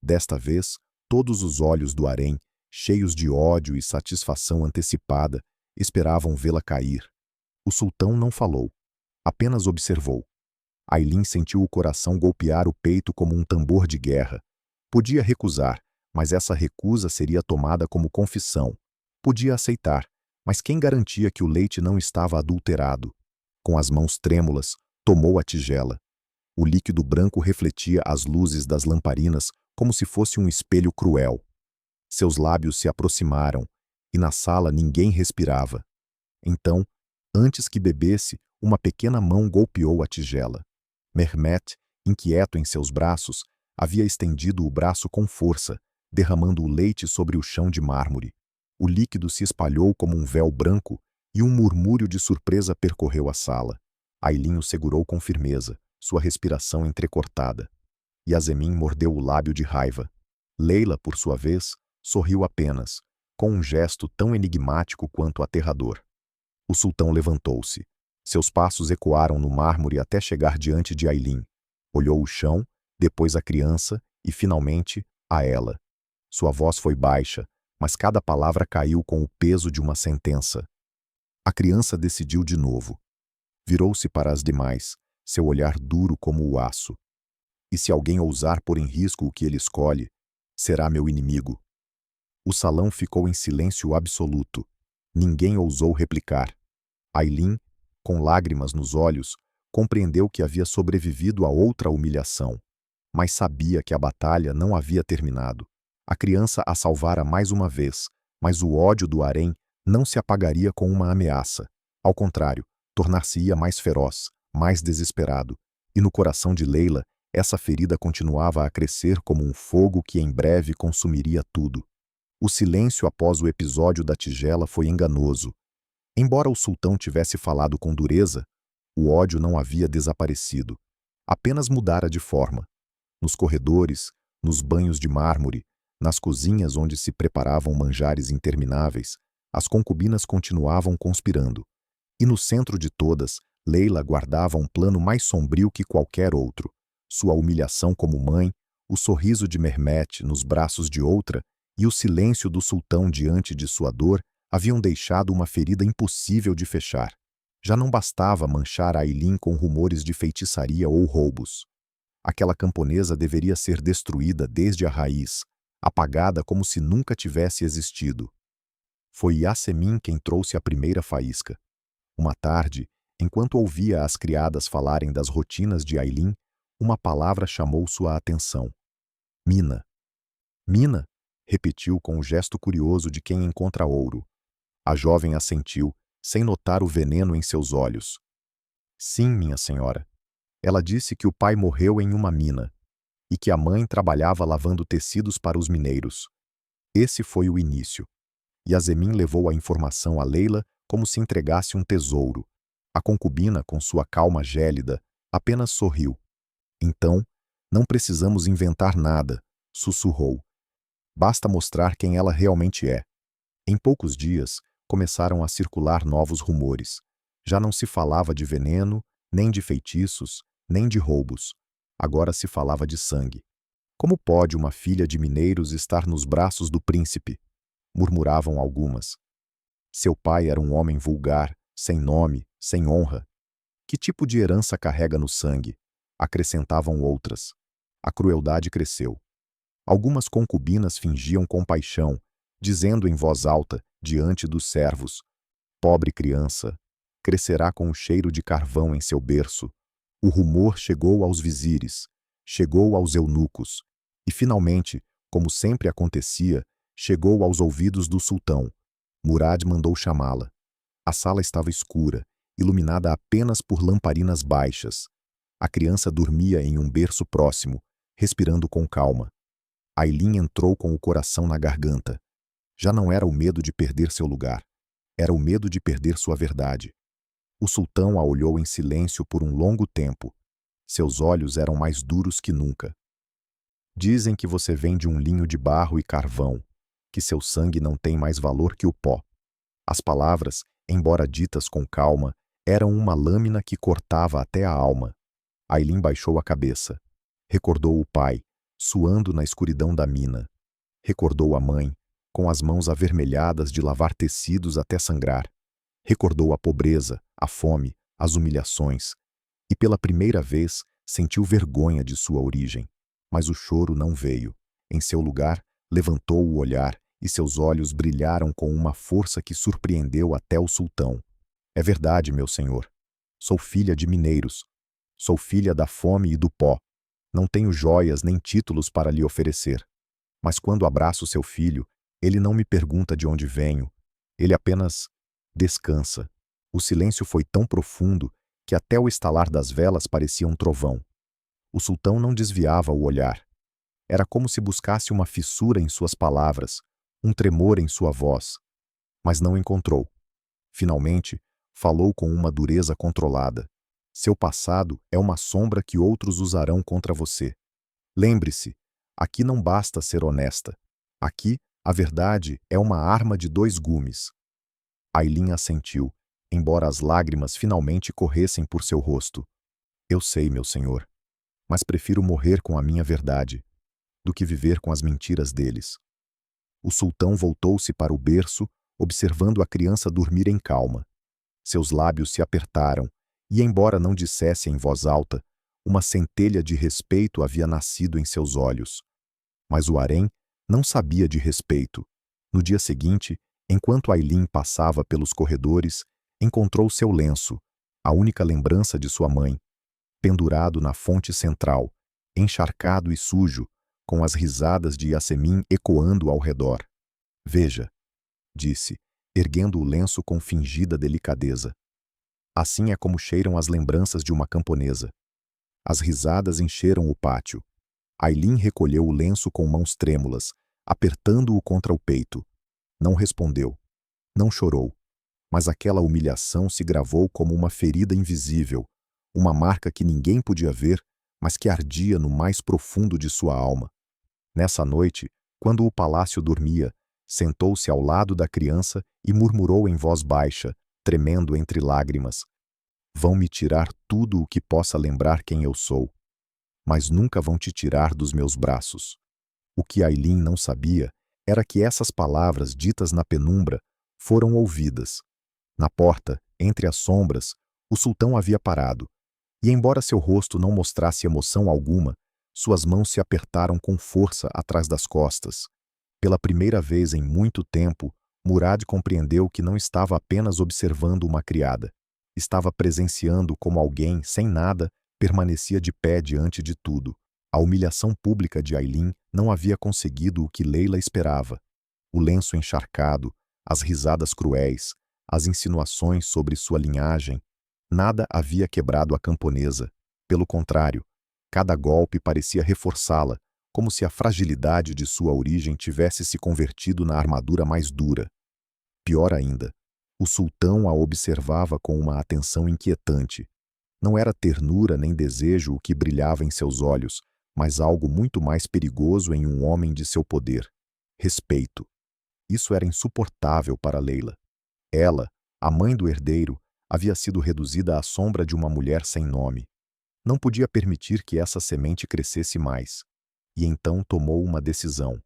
Desta vez, todos os olhos do harém, cheios de ódio e satisfação antecipada, esperavam vê-la cair. O sultão não falou, apenas observou. Ailin sentiu o coração golpear o peito como um tambor de guerra. Podia recusar, mas essa recusa seria tomada como confissão. Podia aceitar, mas quem garantia que o leite não estava adulterado? Com as mãos trêmulas, tomou a tigela. O líquido branco refletia as luzes das lamparinas como se fosse um espelho cruel. Seus lábios se aproximaram, e na sala ninguém respirava. Então, antes que bebesse, uma pequena mão golpeou a tigela. Mehmet, inquieto em seus braços, havia estendido o braço com força, derramando o leite sobre o chão de mármore. O líquido se espalhou como um véu branco e um murmúrio de surpresa percorreu a sala. Ailin o segurou com firmeza, sua respiração entrecortada. Yasemin mordeu o lábio de raiva. Leila, por sua vez, sorriu apenas, com um gesto tão enigmático quanto aterrador. O sultão levantou-se. Seus passos ecoaram no mármore até chegar diante de Ailin. Olhou o chão, depois a criança e, finalmente, a ela. Sua voz foi baixa, mas cada palavra caiu com o peso de uma sentença. A criança decidiu de novo. Virou-se para as demais, seu olhar duro como o aço. E se alguém ousar pôr em risco o que ele escolhe, será meu inimigo. O salão ficou em silêncio absoluto. Ninguém ousou replicar. Ailin, com lágrimas nos olhos, compreendeu que havia sobrevivido a outra humilhação. Mas sabia que a batalha não havia terminado. A criança a salvara mais uma vez, mas o ódio do harém não se apagaria com uma ameaça. Ao contrário, tornar-se-ia mais feroz, mais desesperado. E no coração de Leila, essa ferida continuava a crescer como um fogo que em breve consumiria tudo. O silêncio após o episódio da tigela foi enganoso. Embora o sultão tivesse falado com dureza, o ódio não havia desaparecido. Apenas mudara de forma. Nos corredores, nos banhos de mármore, nas cozinhas onde se preparavam manjares intermináveis, as concubinas continuavam conspirando. E no centro de todas, Leila guardava um plano mais sombrio que qualquer outro. Sua humilhação como mãe, o sorriso de Mehmet nos braços de outra e o silêncio do sultão diante de sua dor haviam deixado uma ferida impossível de fechar. Já não bastava manchar Ailin com rumores de feitiçaria ou roubos. Aquela camponesa deveria ser destruída desde a raiz, apagada como se nunca tivesse existido. Foi Yasemin quem trouxe a primeira faísca. Uma tarde, enquanto ouvia as criadas falarem das rotinas de Ailin, uma palavra chamou sua atenção. Mina. Mina? Repetiu com o gesto curioso de quem encontra ouro. A jovem assentiu, sem notar o veneno em seus olhos. Sim, minha senhora. Ela disse que o pai morreu em uma mina e que a mãe trabalhava lavando tecidos para os mineiros. Esse foi o início. Yasemin levou a informação a Leila como se entregasse um tesouro. A concubina, com sua calma gélida, apenas sorriu. Então, não precisamos inventar nada, sussurrou. Basta mostrar quem ela realmente é. Em poucos dias, começaram a circular novos rumores. Já não se falava de veneno, nem de feitiços, nem de roubos. Agora se falava de sangue. Como pode uma filha de mineiros estar nos braços do príncipe? Murmuravam algumas. Seu pai era um homem vulgar, sem nome, sem honra. Que tipo de herança carrega no sangue? Acrescentavam outras. A crueldade cresceu. Algumas concubinas fingiam compaixão, dizendo em voz alta, diante dos servos: pobre criança, crescerá com o cheiro de carvão em seu berço. O rumor chegou aos vizires, chegou aos eunucos, e finalmente, como sempre acontecia, chegou aos ouvidos do sultão. Murad mandou chamá-la. A sala estava escura, iluminada apenas por lamparinas baixas. A criança dormia em um berço próximo, respirando com calma. Ailin entrou com o coração na garganta. Já não era o medo de perder seu lugar. Era o medo de perder sua verdade. O sultão a olhou em silêncio por um longo tempo. Seus olhos eram mais duros que nunca. Dizem que você vem de um linho de barro e carvão, que seu sangue não tem mais valor que o pó. As palavras, embora ditas com calma, eram uma lâmina que cortava até a alma. Aylin baixou a cabeça. Recordou o pai, suando na escuridão da mina. Recordou a mãe, com as mãos avermelhadas de lavar tecidos até sangrar. Recordou a pobreza, a fome, as humilhações. E pela primeira vez sentiu vergonha de sua origem. Mas o choro não veio. Em seu lugar, levantou o olhar e seus olhos brilharam com uma força que surpreendeu até o sultão. É verdade, meu senhor. Sou filha de mineiros. Sou filha da fome e do pó. Não tenho joias nem títulos para lhe oferecer. Mas quando abraço seu filho, ele não me pergunta de onde venho. Ele apenas descansa. O silêncio foi tão profundo que até o estalar das velas parecia um trovão. O sultão não desviava o olhar. Era como se buscasse uma fissura em suas palavras, um tremor em sua voz. Mas não encontrou. Finalmente, falou com uma dureza controlada. Seu passado é uma sombra que outros usarão contra você. Lembre-se, aqui não basta ser honesta. Aqui, a verdade é uma arma de 2 gumes. Aylin assentiu, embora as lágrimas finalmente corressem por seu rosto. Eu sei, meu senhor, mas prefiro morrer com a minha verdade do que viver com as mentiras deles. O sultão voltou-se para o berço, observando a criança dormir em calma. Seus lábios se apertaram, e embora não dissesse em voz alta, uma centelha de respeito havia nascido em seus olhos. Mas o harém não sabia de respeito. No dia seguinte, enquanto Aylin passava pelos corredores, encontrou seu lenço, a única lembrança de sua mãe, pendurado na fonte central, encharcado e sujo, com as risadas de Yasemin ecoando ao redor. Veja, disse, erguendo o lenço com fingida delicadeza. Assim é como cheiram as lembranças de uma camponesa. As risadas encheram o pátio. Aylin recolheu o lenço com mãos trêmulas, apertando-o contra o peito. Não respondeu. Não chorou. Mas aquela humilhação se gravou como uma ferida invisível, uma marca que ninguém podia ver, mas que ardia no mais profundo de sua alma. Nessa noite, quando o palácio dormia, sentou-se ao lado da criança e murmurou em voz baixa, tremendo entre lágrimas: Vão me tirar tudo o que possa lembrar quem eu sou, mas nunca vão te tirar dos meus braços. O que Aylin não sabia era que essas palavras ditas na penumbra foram ouvidas. Na porta, entre as sombras, o sultão havia parado, e embora seu rosto não mostrasse emoção alguma, suas mãos se apertaram com força atrás das costas. Pela primeira vez em muito tempo, Murad compreendeu que não estava apenas observando uma criada. Estava presenciando como alguém, sem nada, permanecia de pé diante de tudo. A humilhação pública de Aylin não havia conseguido o que Leila esperava. O lenço encharcado, as risadas cruéis, as insinuações sobre sua linhagem, nada havia quebrado a camponesa. Pelo contrário, cada golpe parecia reforçá-la, como se a fragilidade de sua origem tivesse se convertido na armadura mais dura. Pior ainda, o sultão a observava com uma atenção inquietante. Não era ternura nem desejo o que brilhava em seus olhos, mas algo muito mais perigoso em um homem de seu poder: respeito. Isso era insuportável para Leila. Ela, a mãe do herdeiro, havia sido reduzida à sombra de uma mulher sem nome. Não podia permitir que essa semente crescesse mais. E então tomou uma decisão: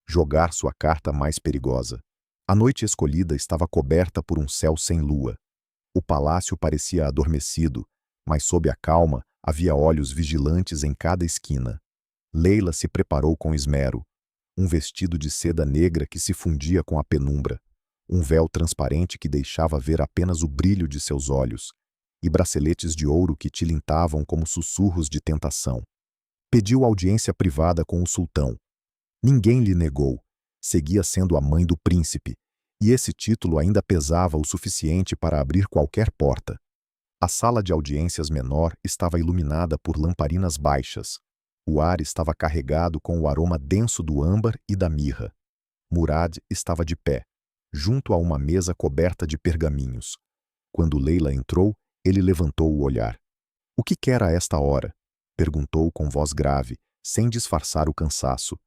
jogar sua carta mais perigosa. A noite escolhida estava coberta por um céu sem lua. O palácio parecia adormecido, mas sob a calma havia olhos vigilantes em cada esquina. Leila se preparou com esmero. Um vestido de seda negra que se fundia com a penumbra, um véu transparente que deixava ver apenas o brilho de seus olhos, e braceletes de ouro que tilintavam como sussurros de tentação. Pediu audiência privada com o sultão. Ninguém lhe negou. Seguia sendo a mãe do príncipe, e esse título ainda pesava o suficiente para abrir qualquer porta. A sala de audiências menor estava iluminada por lamparinas baixas. O ar estava carregado com o aroma denso do âmbar e da mirra. Murad estava de pé, junto a uma mesa coberta de pergaminhos. Quando Leila entrou, ele levantou o olhar. "O que quer a esta hora?" perguntou com voz grave, sem disfarçar o cansaço.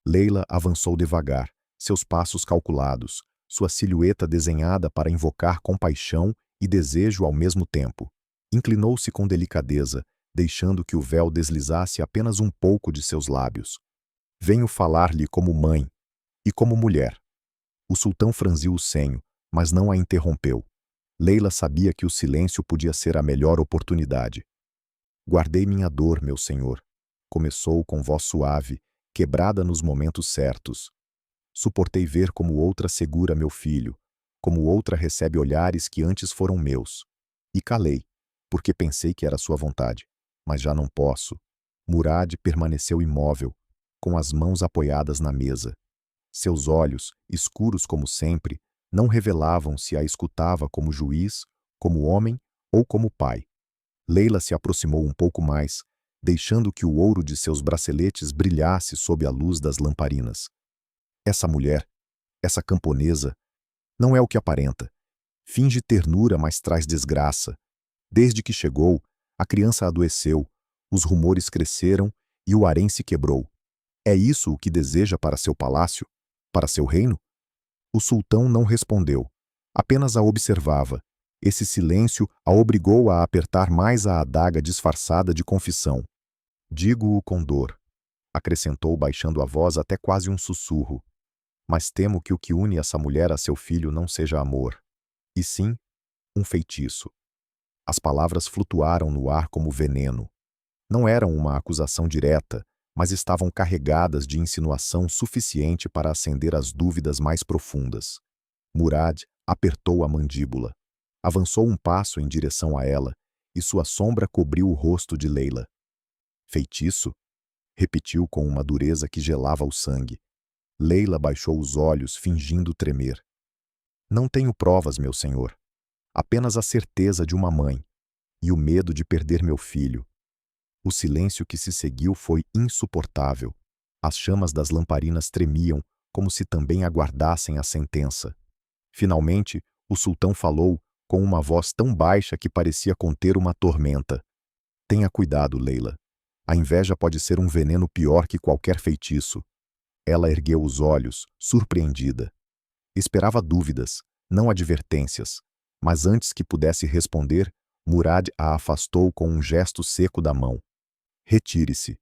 Leila avançou devagar, seus passos calculados, sua silhueta desenhada para invocar compaixão e desejo ao mesmo tempo. Inclinou-se com delicadeza, deixando que o véu deslizasse apenas um pouco de seus lábios. "Venho falar-lhe como mãe e como mulher." O sultão franziu o senho, mas não a interrompeu. Leila sabia que o silêncio podia ser a melhor oportunidade. "Guardei minha dor, meu senhor", começou com voz suave, quebrada nos momentos certos. "Suportei ver como outra segura meu filho, como outra recebe olhares que antes foram meus. E calei, porque pensei que era sua vontade. Mas já não posso." Murad permaneceu imóvel, com as mãos apoiadas na mesa. Seus olhos, escuros como sempre, não revelavam se a escutava como juiz, como homem ou como pai. Leila se aproximou um pouco mais, deixando que o ouro de seus braceletes brilhasse sob a luz das lamparinas. "Essa mulher, essa camponesa, não é o que aparenta. Finge ternura, mas traz desgraça. Desde que chegou, a criança adoeceu, os rumores cresceram e o harém se quebrou. É isso o que deseja para seu palácio? Para seu reino?" O sultão não respondeu, apenas a observava. Esse silêncio a obrigou a apertar mais a adaga disfarçada de confissão. "Digo-o com dor", acrescentou baixando a voz até quase um sussurro. "Mas temo que o que une essa mulher a seu filho não seja amor, e sim um feitiço." As palavras flutuaram no ar como veneno. Não eram uma acusação direta, mas estavam carregadas de insinuação suficiente para acender as dúvidas mais profundas. Murad apertou a mandíbula. Avançou um passo em direção a ela, e sua sombra cobriu o rosto de Leila. "Feitiço?" repetiu com uma dureza que gelava o sangue. Leila baixou os olhos, fingindo tremer. "Não tenho provas, meu senhor. Apenas a certeza de uma mãe, e o medo de perder meu filho." O silêncio que se seguiu foi insuportável. As chamas das lamparinas tremiam, como se também aguardassem a sentença. Finalmente, o sultão falou, com uma voz tão baixa que parecia conter uma tormenta. "Tenha cuidado, Leila. A inveja pode ser um veneno pior que qualquer feitiço." Ela ergueu os olhos, surpreendida. Esperava dúvidas, não advertências. Mas antes que pudesse responder, Murad a afastou com um gesto seco da mão. "Retire-se."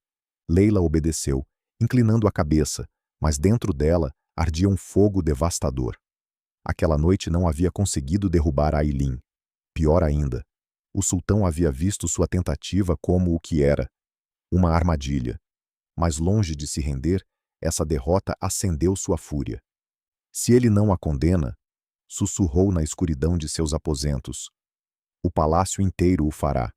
Leila obedeceu, inclinando a cabeça, mas dentro dela ardia um fogo devastador. Aquela noite não havia conseguido derrubar Aylin. Pior ainda, o sultão havia visto sua tentativa como o que era, uma armadilha. Mas longe de se render, essa derrota acendeu sua fúria. "Se ele não a condena", sussurrou na escuridão de seus aposentos, "o palácio inteiro o fará."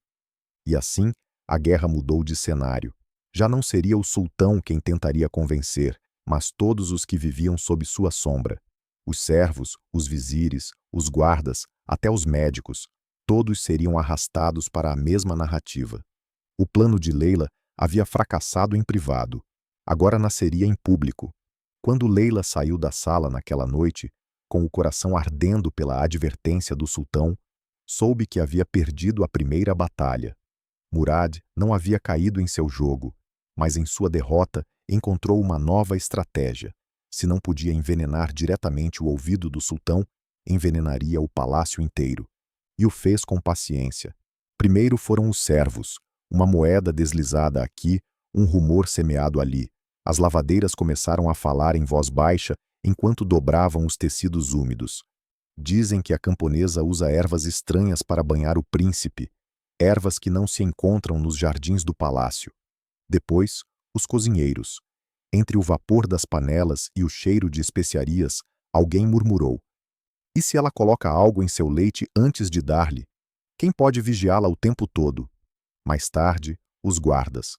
E assim, a guerra mudou de cenário. Já não seria o sultão quem tentaria convencer, mas todos os que viviam sob sua sombra. Os servos, os vizires, os guardas, até os médicos, todos seriam arrastados para a mesma narrativa. O plano de Leila havia fracassado em privado. Agora nasceria em público. Quando Leila saiu da sala naquela noite, com o coração ardendo pela advertência do sultão, soube que havia perdido a primeira batalha. Murad não havia caído em seu jogo, mas em sua derrota encontrou uma nova estratégia. Se não podia envenenar diretamente o ouvido do sultão, envenenaria o palácio inteiro. E o fez com paciência. Primeiro foram os servos, uma moeda deslizada aqui, um rumor semeado ali. As lavadeiras começaram a falar em voz baixa enquanto dobravam os tecidos úmidos. "Dizem que a camponesa usa ervas estranhas para banhar o príncipe, ervas que não se encontram nos jardins do palácio." Depois, os cozinheiros. Entre o vapor das panelas e o cheiro de especiarias, alguém murmurou: "E se ela coloca algo em seu leite antes de dar-lhe? Quem pode vigiá-la o tempo todo?" Mais tarde, os guardas.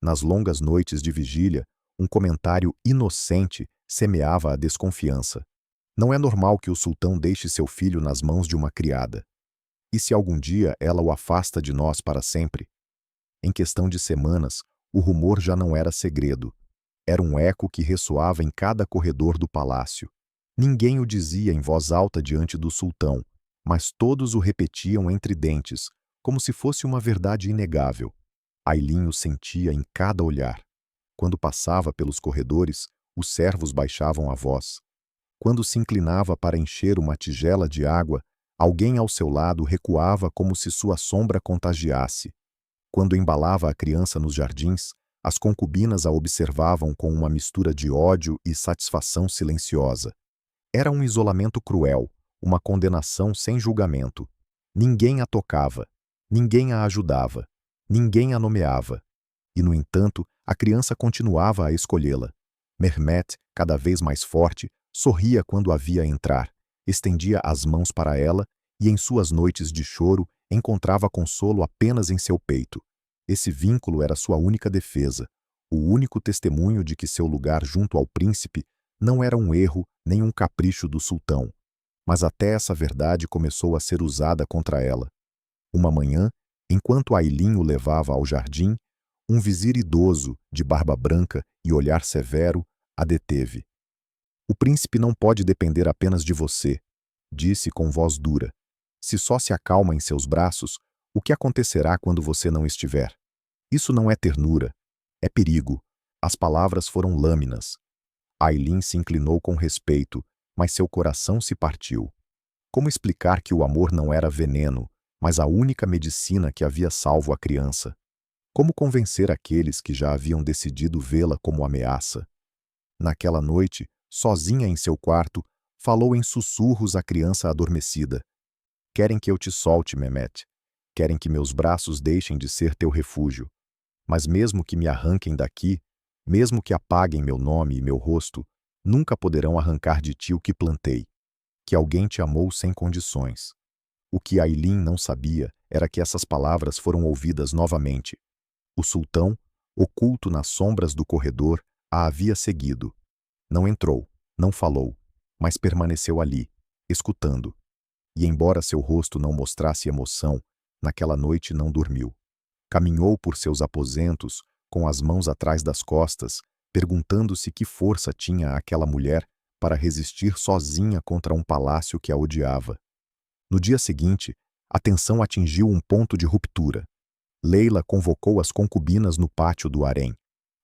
Nas longas noites de vigília, um comentário inocente semeava a desconfiança. "Não é normal que o sultão deixe seu filho nas mãos de uma criada. E se algum dia ela o afasta de nós para sempre?" Em questão de semanas, o rumor já não era segredo. Era um eco que ressoava em cada corredor do palácio. Ninguém o dizia em voz alta diante do sultão, mas todos o repetiam entre dentes, como se fosse uma verdade inegável. Ailin o sentia em cada olhar. Quando passava pelos corredores, os servos baixavam a voz. Quando se inclinava para encher uma tigela de água, alguém ao seu lado recuava como se sua sombra contagiasse. Quando embalava a criança nos jardins, as concubinas a observavam com uma mistura de ódio e satisfação silenciosa. Era um isolamento cruel, uma condenação sem julgamento. Ninguém a tocava, ninguém a ajudava, ninguém a nomeava. E, no entanto, a criança continuava a escolhê-la. Mehmet, cada vez mais forte, sorria quando a via entrar, estendia as mãos para ela e, em suas noites de choro, encontrava consolo apenas em seu peito. Esse vínculo era sua única defesa, o único testemunho de que seu lugar junto ao príncipe não era um erro nem um capricho do sultão. Mas até essa verdade começou a ser usada contra ela. Uma manhã, enquanto Ailin o levava ao jardim, um vizir idoso, de barba branca e olhar severo, a deteve. "O príncipe não pode depender apenas de você", disse com voz dura. "Se só se acalma em seus braços, o que acontecerá quando você não estiver? Isso não é ternura, é perigo." As palavras foram lâminas. Ailin se inclinou com respeito, mas seu coração se partiu. Como explicar que o amor não era veneno, mas a única medicina que havia salvo a criança? Como convencer aqueles que já haviam decidido vê-la como ameaça? Naquela noite, sozinha em seu quarto, falou em sussurros à criança adormecida. "Querem que eu te solte, Mehmet. Querem que meus braços deixem de ser teu refúgio. Mas mesmo que me arranquem daqui, mesmo que apaguem meu nome e meu rosto, nunca poderão arrancar de ti o que plantei, que alguém te amou sem condições." O que Ailin não sabia era que essas palavras foram ouvidas novamente. O sultão, oculto nas sombras do corredor, a havia seguido. Não entrou, não falou, mas permaneceu ali, escutando. E embora seu rosto não mostrasse emoção, naquela noite não dormiu. Caminhou por seus aposentos, com as mãos atrás das costas, perguntando-se que força tinha aquela mulher para resistir sozinha contra um palácio que a odiava. No dia seguinte, a tensão atingiu um ponto de ruptura. Leila convocou as concubinas no pátio do harém.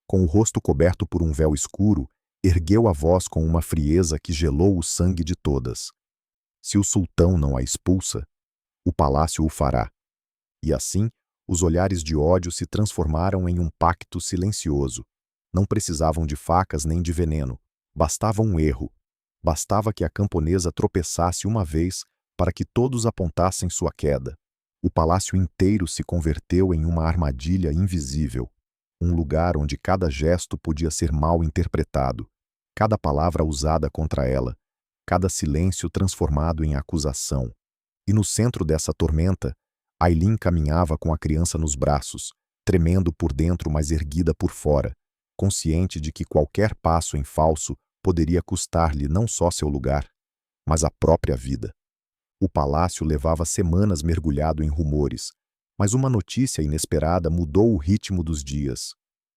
Com o rosto coberto por um véu escuro, ergueu a voz com uma frieza que gelou o sangue de todas. "Se o sultão não a expulsa, o palácio o fará." E assim, os olhares de ódio se transformaram em um pacto silencioso. Não precisavam de facas nem de veneno. Bastava um erro. Bastava que a camponesa tropeçasse uma vez para que todos apontassem sua queda. O palácio inteiro se converteu em uma armadilha invisível, um lugar onde cada gesto podia ser mal interpretado, cada palavra usada contra ela, cada silêncio transformado em acusação. E no centro dessa tormenta, Ailin caminhava com a criança nos braços, tremendo por dentro, mas erguida por fora, consciente de que qualquer passo em falso poderia custar-lhe não só seu lugar, mas a própria vida. O palácio levava semanas mergulhado em rumores, mas uma notícia inesperada mudou o ritmo dos dias.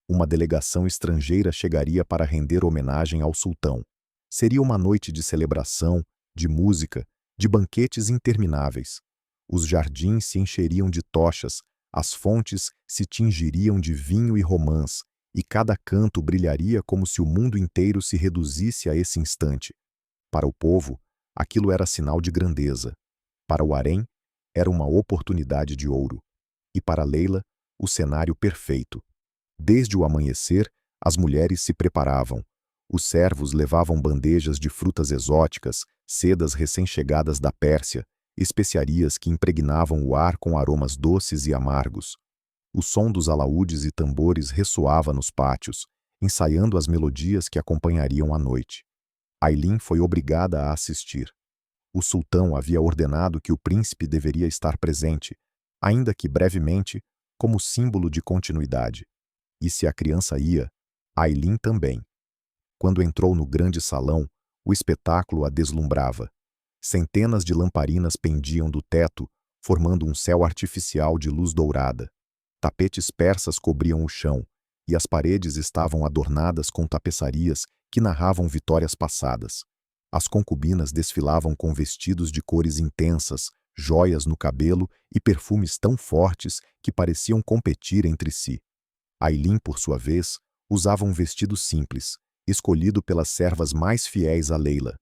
Uma delegação estrangeira chegaria para render homenagem ao sultão. Seria uma noite de celebração, de música, de banquetes intermináveis. Os jardins se encheriam de tochas, as fontes se tingiriam de vinho e romãs, e cada canto brilharia como se o mundo inteiro se reduzisse a esse instante. Para o povo, aquilo era sinal de grandeza. Para o harém, era uma oportunidade de ouro. E para Leila, o cenário perfeito. Desde o amanhecer, as mulheres se preparavam. Os servos levavam bandejas de frutas exóticas, sedas recém-chegadas da Pérsia, especiarias que impregnavam o ar com aromas doces e amargos. O som dos alaúdes e tambores ressoava nos pátios, ensaiando as melodias que acompanhariam a noite. Ailin foi obrigada a assistir. O sultão havia ordenado que o príncipe deveria estar presente, ainda que brevemente, como símbolo de continuidade. E se a criança ia, Ailin também. Quando entrou no grande salão, o espetáculo a deslumbrava. Centenas de lamparinas pendiam do teto, formando um céu artificial de luz dourada. Tapetes persas cobriam o chão, e as paredes estavam adornadas com tapeçarias que narravam vitórias passadas. As concubinas desfilavam com vestidos de cores intensas, joias no cabelo e perfumes tão fortes que pareciam competir entre si. Ailin, por sua vez, usava um vestido simples, escolhido pelas servas mais fiéis a Leila.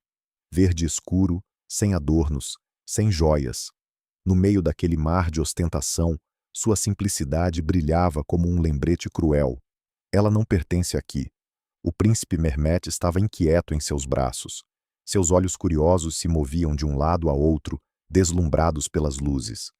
Verde escuro, sem adornos, sem joias. No meio daquele mar de ostentação, sua simplicidade brilhava como um lembrete cruel. Ela não pertence aqui. O príncipe Mehmet estava inquieto em seus braços. Seus olhos curiosos se moviam de um lado a outro, deslumbrados pelas luzes.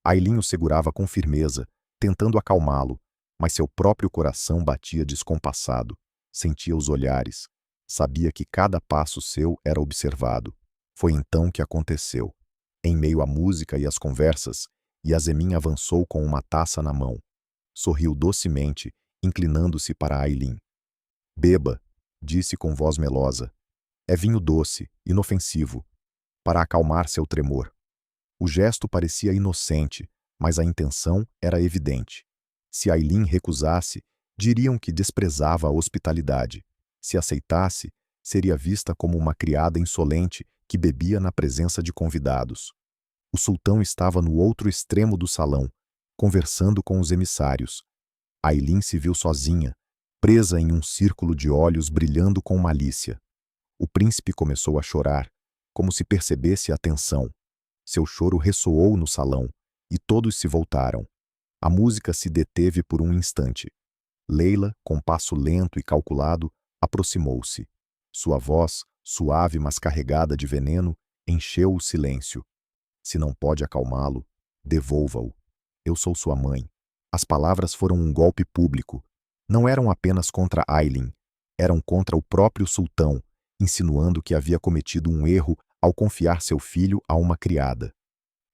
Ailin o segurava com firmeza, tentando acalmá-lo, mas seu próprio coração batia descompassado. Sentia os olhares. Sabia que cada passo seu era observado. Foi então que aconteceu. Em meio à música e às conversas, Yasemin avançou com uma taça na mão. Sorriu docemente, inclinando-se para Ailin. Beba, disse com voz melosa. É vinho doce, inofensivo, para acalmar seu tremor. O gesto parecia inocente, mas a intenção era evidente. Se Ailin recusasse, diriam que desprezava a hospitalidade. Se aceitasse, seria vista como uma criada insolente que bebia na presença de convidados. O sultão estava no outro extremo do salão, conversando com os emissários. Ailin se viu sozinha, presa em um círculo de olhos brilhando com malícia. O príncipe começou a chorar, como se percebesse a tensão. Seu choro ressoou no salão, e todos se voltaram. A música se deteve por um instante. Leila, com passo lento e calculado, aproximou-se. Sua voz, suave mas carregada de veneno, encheu o silêncio. Se não pode acalmá-lo, devolva-o. Eu sou sua mãe. As palavras foram um golpe público. Não eram apenas contra Ailin, eram contra o próprio sultão, insinuando que havia cometido um erro ao confiar seu filho a uma criada.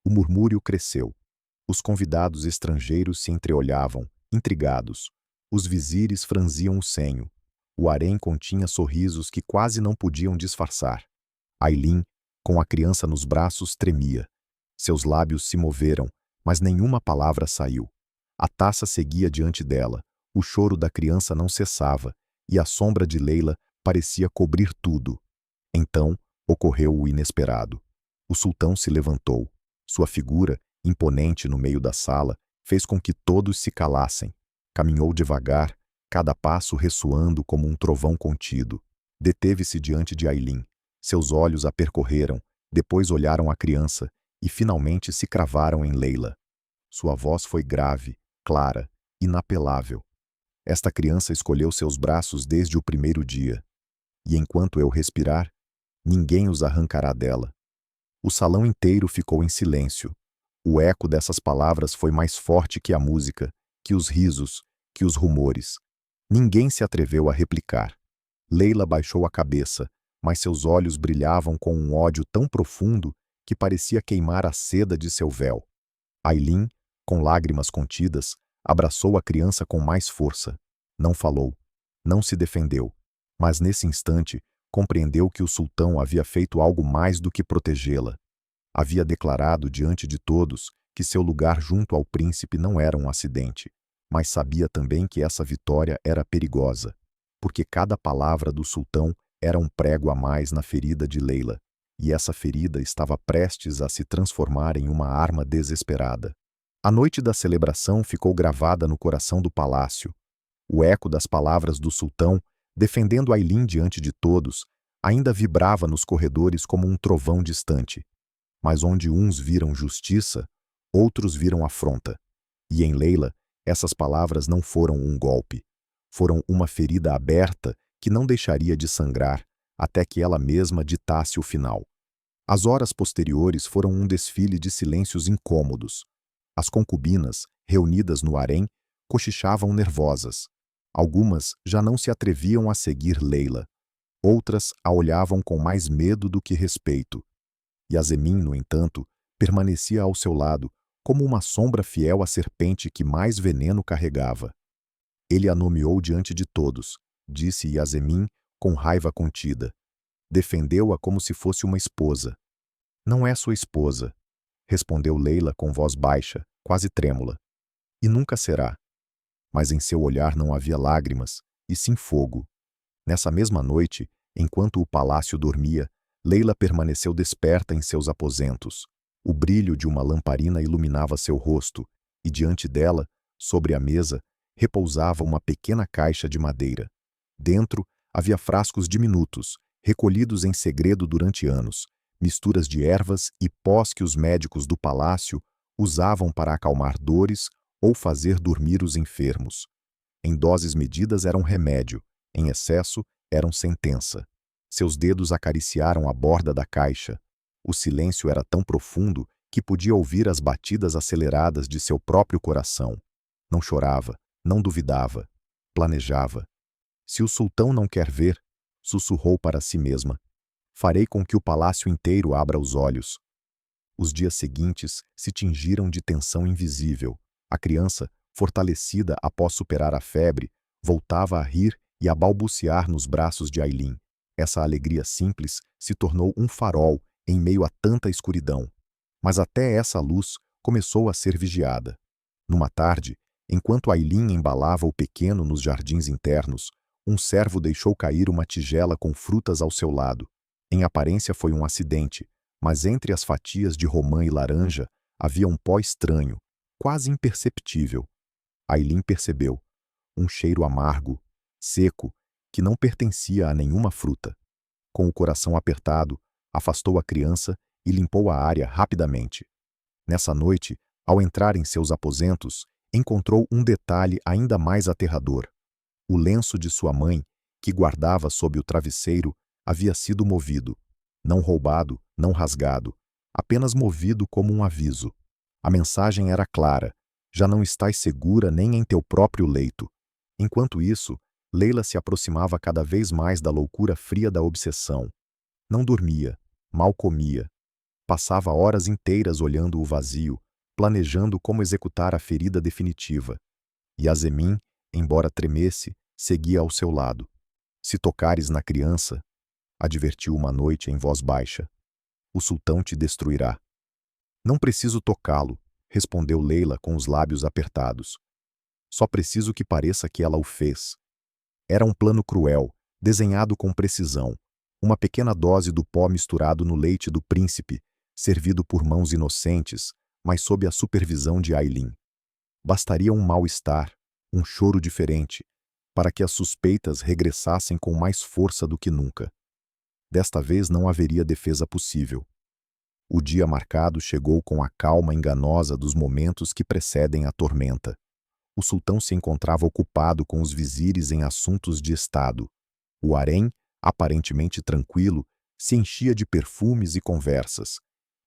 O murmúrio cresceu. Os convidados estrangeiros se entreolhavam, intrigados. Os vizires franziam o senho. O harém continha sorrisos que quase não podiam disfarçar. Ailin, com a criança nos braços, tremia. Seus lábios se moveram, mas nenhuma palavra saiu. A taça seguia diante dela, o choro da criança não cessava, e a sombra de Leila parecia cobrir tudo. Então, ocorreu o inesperado. O sultão se levantou. Sua figura, imponente no meio da sala, fez com que todos se calassem. Caminhou devagar, cada passo ressoando como um trovão contido. Deteve-se diante de Ailin. Seus olhos a percorreram, depois olharam a criança e finalmente se cravaram em Leila. Sua voz foi grave, clara, inapelável. Esta criança escolheu seus braços desde o primeiro dia. E enquanto eu respirar, ninguém os arrancará dela. O salão inteiro ficou em silêncio. O eco dessas palavras foi mais forte que a música, que os risos, que os rumores. Ninguém se atreveu a replicar. Leila baixou a cabeça, mas seus olhos brilhavam com um ódio tão profundo que parecia queimar a seda de seu véu. Ailin, com lágrimas contidas, abraçou a criança com mais força. Não falou, não se defendeu, mas nesse instante compreendeu que o sultão havia feito algo mais do que protegê-la. Havia declarado diante de todos que seu lugar junto ao príncipe não era um acidente, mas sabia também que essa vitória era perigosa, porque cada palavra do sultão era um prego a mais na ferida de Leila, e essa ferida estava prestes a se transformar em uma arma desesperada. A noite da celebração ficou gravada no coração do palácio. O eco das palavras do sultão, defendendo Ailin diante de todos, ainda vibrava nos corredores como um trovão distante. Mas onde uns viram justiça, outros viram afronta. E em Leila, essas palavras não foram um golpe. Foram uma ferida aberta que não deixaria de sangrar até que ela mesma ditasse o final. As horas posteriores foram um desfile de silêncios incômodos. As concubinas, reunidas no harém, cochichavam nervosas. Algumas já não se atreviam a seguir Leila. Outras a olhavam com mais medo do que respeito. Yasemin, no entanto, permanecia ao seu lado, como uma sombra fiel à serpente que mais veneno carregava. Ele a nomeou diante de todos, disse Yasemin com raiva contida. Defendeu-a como se fosse uma esposa. Não é sua esposa, respondeu Leila com voz baixa, quase trêmula. E nunca será. Mas em seu olhar não havia lágrimas, e sim fogo. Nessa mesma noite, enquanto o palácio dormia, Leila permaneceu desperta em seus aposentos. O brilho de uma lamparina iluminava seu rosto, e diante dela, sobre a mesa, repousava uma pequena caixa de madeira. Dentro havia frascos diminutos, recolhidos em segredo durante anos, misturas de ervas e pós que os médicos do palácio usavam para acalmar dores ou fazer dormir os enfermos. Em doses medidas eram remédio, em excesso eram sentença. Seus dedos acariciaram a borda da caixa. O silêncio era tão profundo que podia ouvir as batidas aceleradas de seu próprio coração. Não chorava, não duvidava, planejava. Se o sultão não quer ver, sussurrou para si mesma, farei com que o palácio inteiro abra os olhos. Os dias seguintes se tingiram de tensão invisível. A criança, fortalecida após superar a febre, voltava a rir e a balbuciar nos braços de Aylin. Essa alegria simples se tornou um farol em meio a tanta escuridão. Mas até essa luz começou a ser vigiada. Numa tarde, enquanto Aylin embalava o pequeno nos jardins internos, um servo deixou cair uma tigela com frutas ao seu lado. Em aparência foi um acidente, mas entre as fatias de romã e laranja havia um pó estranho, quase imperceptível. Aylin percebeu. Um cheiro amargo, seco, que não pertencia a nenhuma fruta. Com o coração apertado, afastou a criança e limpou a área rapidamente. Nessa noite, ao entrar em seus aposentos, encontrou um detalhe ainda mais aterrador. O lenço de sua mãe, que guardava sob o travesseiro, havia sido movido. Não roubado, não rasgado, apenas movido como um aviso. A mensagem era clara: já não estás segura nem em teu próprio leito. Enquanto isso, Leila se aproximava cada vez mais da loucura fria da obsessão. Não dormia, mal comia. Passava horas inteiras olhando o vazio, planejando como executar a ferida definitiva. Yasemin, embora tremesse, seguia ao seu lado. Se tocares na criança, advertiu uma noite em voz baixa, o sultão te destruirá. Não preciso tocá-lo, respondeu Leila com os lábios apertados. Só preciso que pareça que ela o fez. Era um plano cruel, desenhado com precisão. Uma pequena dose do pó misturado no leite do príncipe, servido por mãos inocentes, mas sob a supervisão de Aylin. Bastaria um mal-estar, um choro diferente, para que as suspeitas regressassem com mais força do que nunca. Desta vez não haveria defesa possível. O dia marcado chegou com a calma enganosa dos momentos que precedem a tormenta. O sultão se encontrava ocupado com os vizires em assuntos de estado. O harém, aparentemente tranquilo, se enchia de perfumes e conversas.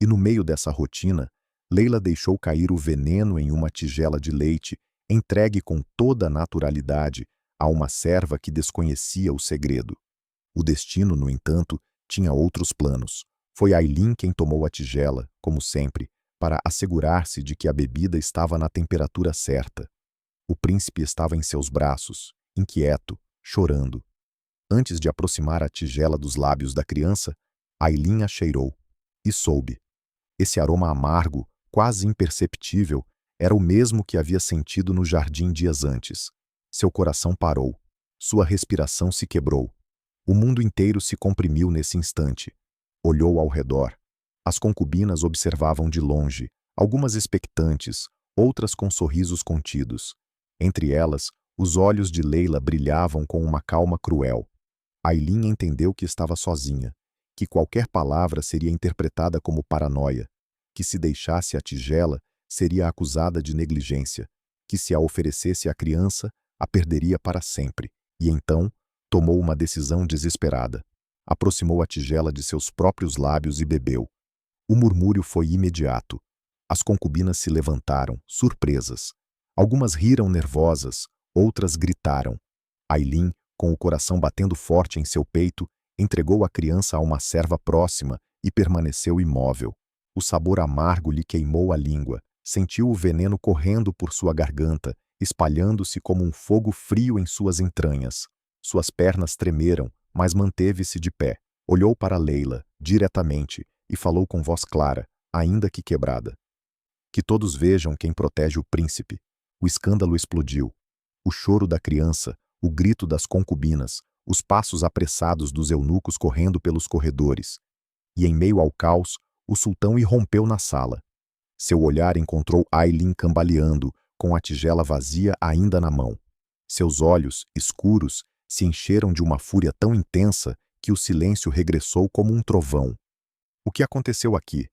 E no meio dessa rotina, Leila deixou cair o veneno em uma tigela de leite, entregue com toda a naturalidade a uma serva que desconhecia o segredo. O destino, no entanto, tinha outros planos. Foi Aylin quem tomou a tigela, como sempre, para assegurar-se de que a bebida estava na temperatura certa. O príncipe estava em seus braços, inquieto, chorando. Antes de aproximar a tigela dos lábios da criança, Aylin a cheirou. E soube. Esse aroma amargo, quase imperceptível, era o mesmo que havia sentido no jardim dias antes. Seu coração parou. Sua respiração se quebrou. O mundo inteiro se comprimiu nesse instante. Olhou ao redor. As concubinas observavam de longe, algumas expectantes, outras com sorrisos contidos. Entre elas, os olhos de Leila brilhavam com uma calma cruel. Aylin entendeu que estava sozinha, que qualquer palavra seria interpretada como paranoia, que se deixasse a tigela, seria acusada de negligência, que se a oferecesse à criança, a perderia para sempre, e então tomou uma decisão desesperada. Aproximou a tigela de seus próprios lábios e bebeu. O murmúrio foi imediato. As concubinas se levantaram, surpresas. Algumas riram nervosas, outras gritaram. Aylin, com o coração batendo forte em seu peito, entregou a criança a uma serva próxima e permaneceu imóvel. O sabor amargo lhe queimou a língua. Sentiu o veneno correndo por sua garganta, espalhando-se como um fogo frio em suas entranhas. Suas pernas tremeram, mas manteve-se de pé. Olhou para Leila, diretamente, e falou com voz clara, ainda que quebrada. Que todos vejam quem protege o príncipe. O escândalo explodiu. O choro da criança, o grito das concubinas, os passos apressados dos eunucos correndo pelos corredores. e em meio ao caos, o sultão irrompeu na sala. Seu olhar encontrou Aylin cambaleando, com a tigela vazia ainda na mão. Seus olhos, escuros, se encheram de uma fúria tão intensa que o silêncio regressou como um trovão. "O que aconteceu aqui?"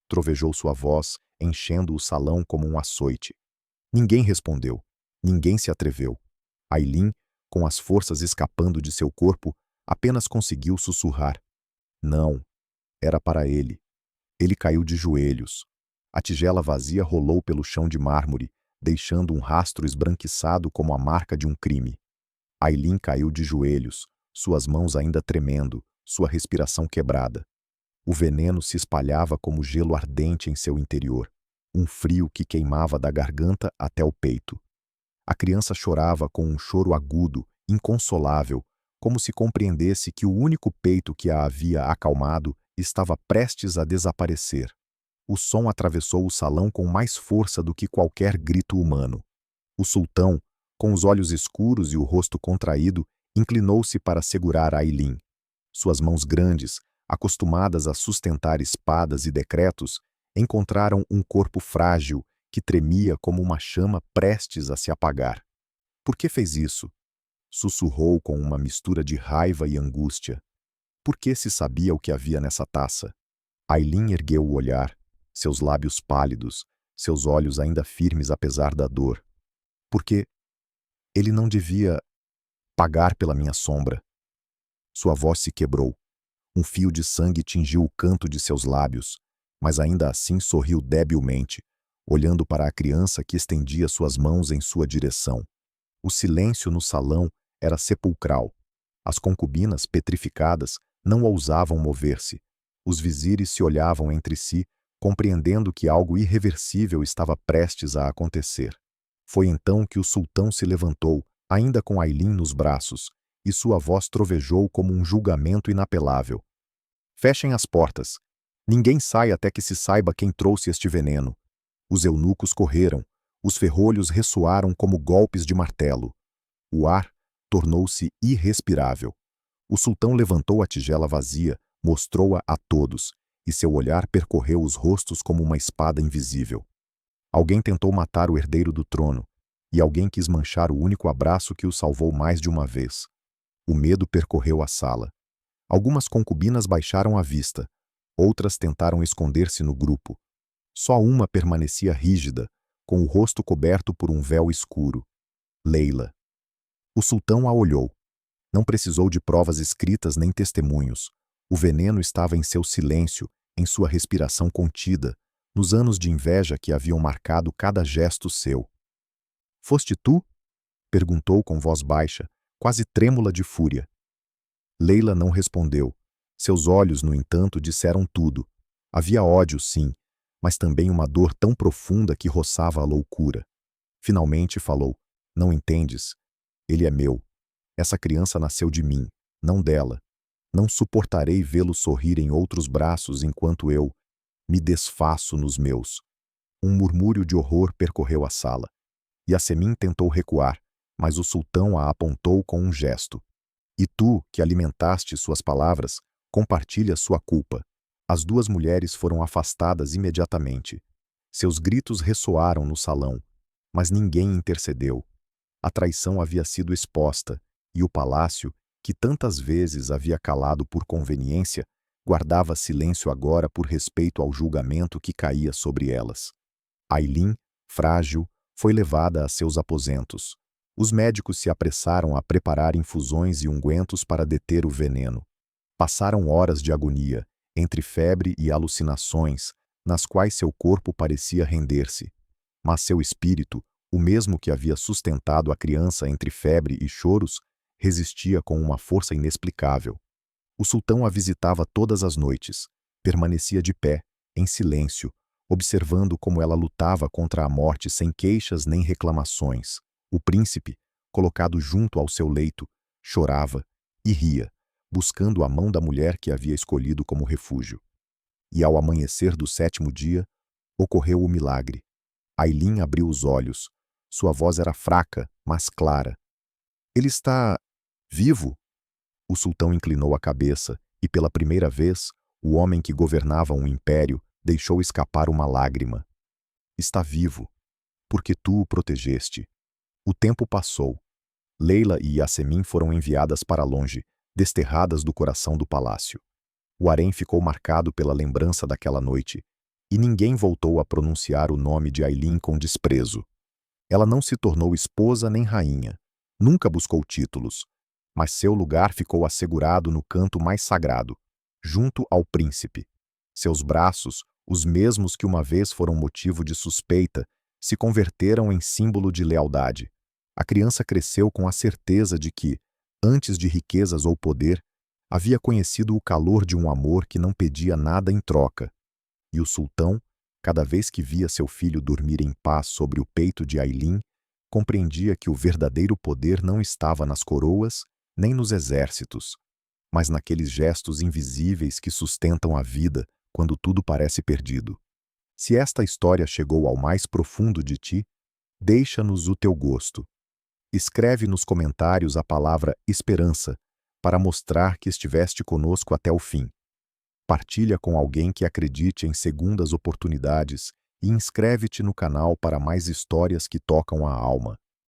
trovejou sua voz, enchendo o salão como um açoite. Ninguém respondeu. Ninguém se atreveu. Aylin, com as forças escapando de seu corpo, apenas conseguiu sussurrar. Não. Era para ele. Ele caiu de joelhos. A tigela vazia rolou pelo chão de mármore, deixando um rastro esbranquiçado como a marca de um crime. Aylin caiu de joelhos, suas mãos ainda tremendo, sua respiração quebrada. O veneno se espalhava como gelo ardente em seu interior, um frio que queimava da garganta até o peito. A criança chorava com um choro agudo, inconsolável, como se compreendesse que o único peito que a havia acalmado estava prestes a desaparecer. O som atravessou o salão com mais força do que qualquer grito humano. O sultão, com os olhos escuros e o rosto contraído, inclinou-se para segurar Aylin. Suas mãos grandes, acostumadas a sustentar espadas e decretos, encontraram um corpo frágil que tremia como uma chama prestes a se apagar. "Por que fez isso?" sussurrou com uma mistura de raiva e angústia. Por que se sabia o que havia nessa taça? Aylin ergueu o olhar, seus lábios pálidos, seus olhos ainda firmes apesar da dor. Porque ele não devia pagar pela minha sombra. Sua voz se quebrou. Um fio de sangue tingiu o canto de seus lábios, mas ainda assim sorriu debilmente, olhando para a criança que estendia suas mãos em sua direção. O silêncio no salão era sepulcral. As concubinas, petrificadas, não ousavam mover-se. Os vizires se olhavam entre si, compreendendo que algo irreversível estava prestes a acontecer. Foi então que o sultão se levantou, ainda com Aylin nos braços, e sua voz trovejou como um julgamento inapelável. "Fechem as portas. Ninguém sai até que se saiba quem trouxe este veneno." Os eunucos correram. Os ferrolhos ressoaram como golpes de martelo. O ar tornou-se irrespirável. O sultão levantou a tigela vazia, mostrou-a a todos, e seu olhar percorreu os rostos como uma espada invisível. Alguém tentou matar o herdeiro do trono, e alguém quis manchar o único abraço que o salvou mais de uma vez. O medo percorreu a sala. Algumas concubinas baixaram a vista, outras tentaram esconder-se no grupo. Só uma permanecia rígida, com o rosto coberto por um véu escuro. Leila. O sultão a olhou. Não precisou de provas escritas nem testemunhos. O veneno estava em seu silêncio, em sua respiração contida, nos anos de inveja que haviam marcado cada gesto seu. "Foste tu?" perguntou com voz baixa, quase trêmula de fúria. Leila não respondeu. Seus olhos, no entanto, disseram tudo. Havia ódio, sim, mas também uma dor tão profunda que roçava a loucura. Finalmente falou: "Não entendes? Ele é meu. Essa criança nasceu de mim, não dela. Não suportarei vê-lo sorrir em outros braços enquanto eu me desfaço nos meus." Um murmúrio de horror percorreu a sala. Yasemin tentou recuar, mas o sultão a apontou com um gesto. "E tu, que alimentaste suas palavras, compartilha sua culpa." As duas mulheres foram afastadas imediatamente. Seus gritos ressoaram no salão, mas ninguém intercedeu. A traição havia sido exposta, e o palácio, que tantas vezes havia calado por conveniência, guardava silêncio agora por respeito ao julgamento que caía sobre elas. Aylin, frágil, foi levada a seus aposentos. Os médicos se apressaram a preparar infusões e ungüentos para deter o veneno. Passaram horas de agonia, entre febre e alucinações, nas quais seu corpo parecia render-se. Mas seu espírito, o mesmo que havia sustentado a criança entre febre e choros, resistia com uma força inexplicável. O sultão a visitava todas as noites. Permanecia de pé, em silêncio, observando como ela lutava contra a morte sem queixas nem reclamações. O príncipe, colocado junto ao seu leito, chorava e ria, buscando a mão da mulher que havia escolhido como refúgio. E ao amanhecer do 7º dia, ocorreu o milagre. Aylin abriu os olhos. Sua voz era fraca, mas clara. "Ele está vivo?" O sultão inclinou a cabeça e, pela primeira vez, O homem que governava um império deixou escapar uma lágrima. Está vivo, porque tu o protegeste. O tempo passou. Leila e Yasemin foram enviadas para longe, desterradas do coração do palácio. O harém ficou marcado pela lembrança daquela noite, e ninguém voltou a pronunciar o nome de Aylin com desprezo. Ela não se tornou esposa nem rainha, nunca buscou títulos, mas seu lugar ficou assegurado no canto mais sagrado, junto ao príncipe. Seus braços, os mesmos que uma vez foram motivo de suspeita, se converteram em símbolo de lealdade. A criança cresceu com a certeza de que, antes de riquezas ou poder, havia conhecido o calor de um amor que não pedia nada em troca. E o sultão, cada vez que via seu filho dormir em paz sobre o peito de Aylin, compreendia que o verdadeiro poder não estava nas coroas nem nos exércitos, mas naqueles gestos invisíveis que sustentam a vida quando tudo parece perdido. Se esta história chegou ao mais profundo de ti, deixa-nos o teu gosto. Escreve nos comentários a palavra esperança para mostrar que estiveste conosco até o fim. Partilha com alguém que acredite em segundas oportunidades e inscreve-te no canal para mais histórias que tocam a alma.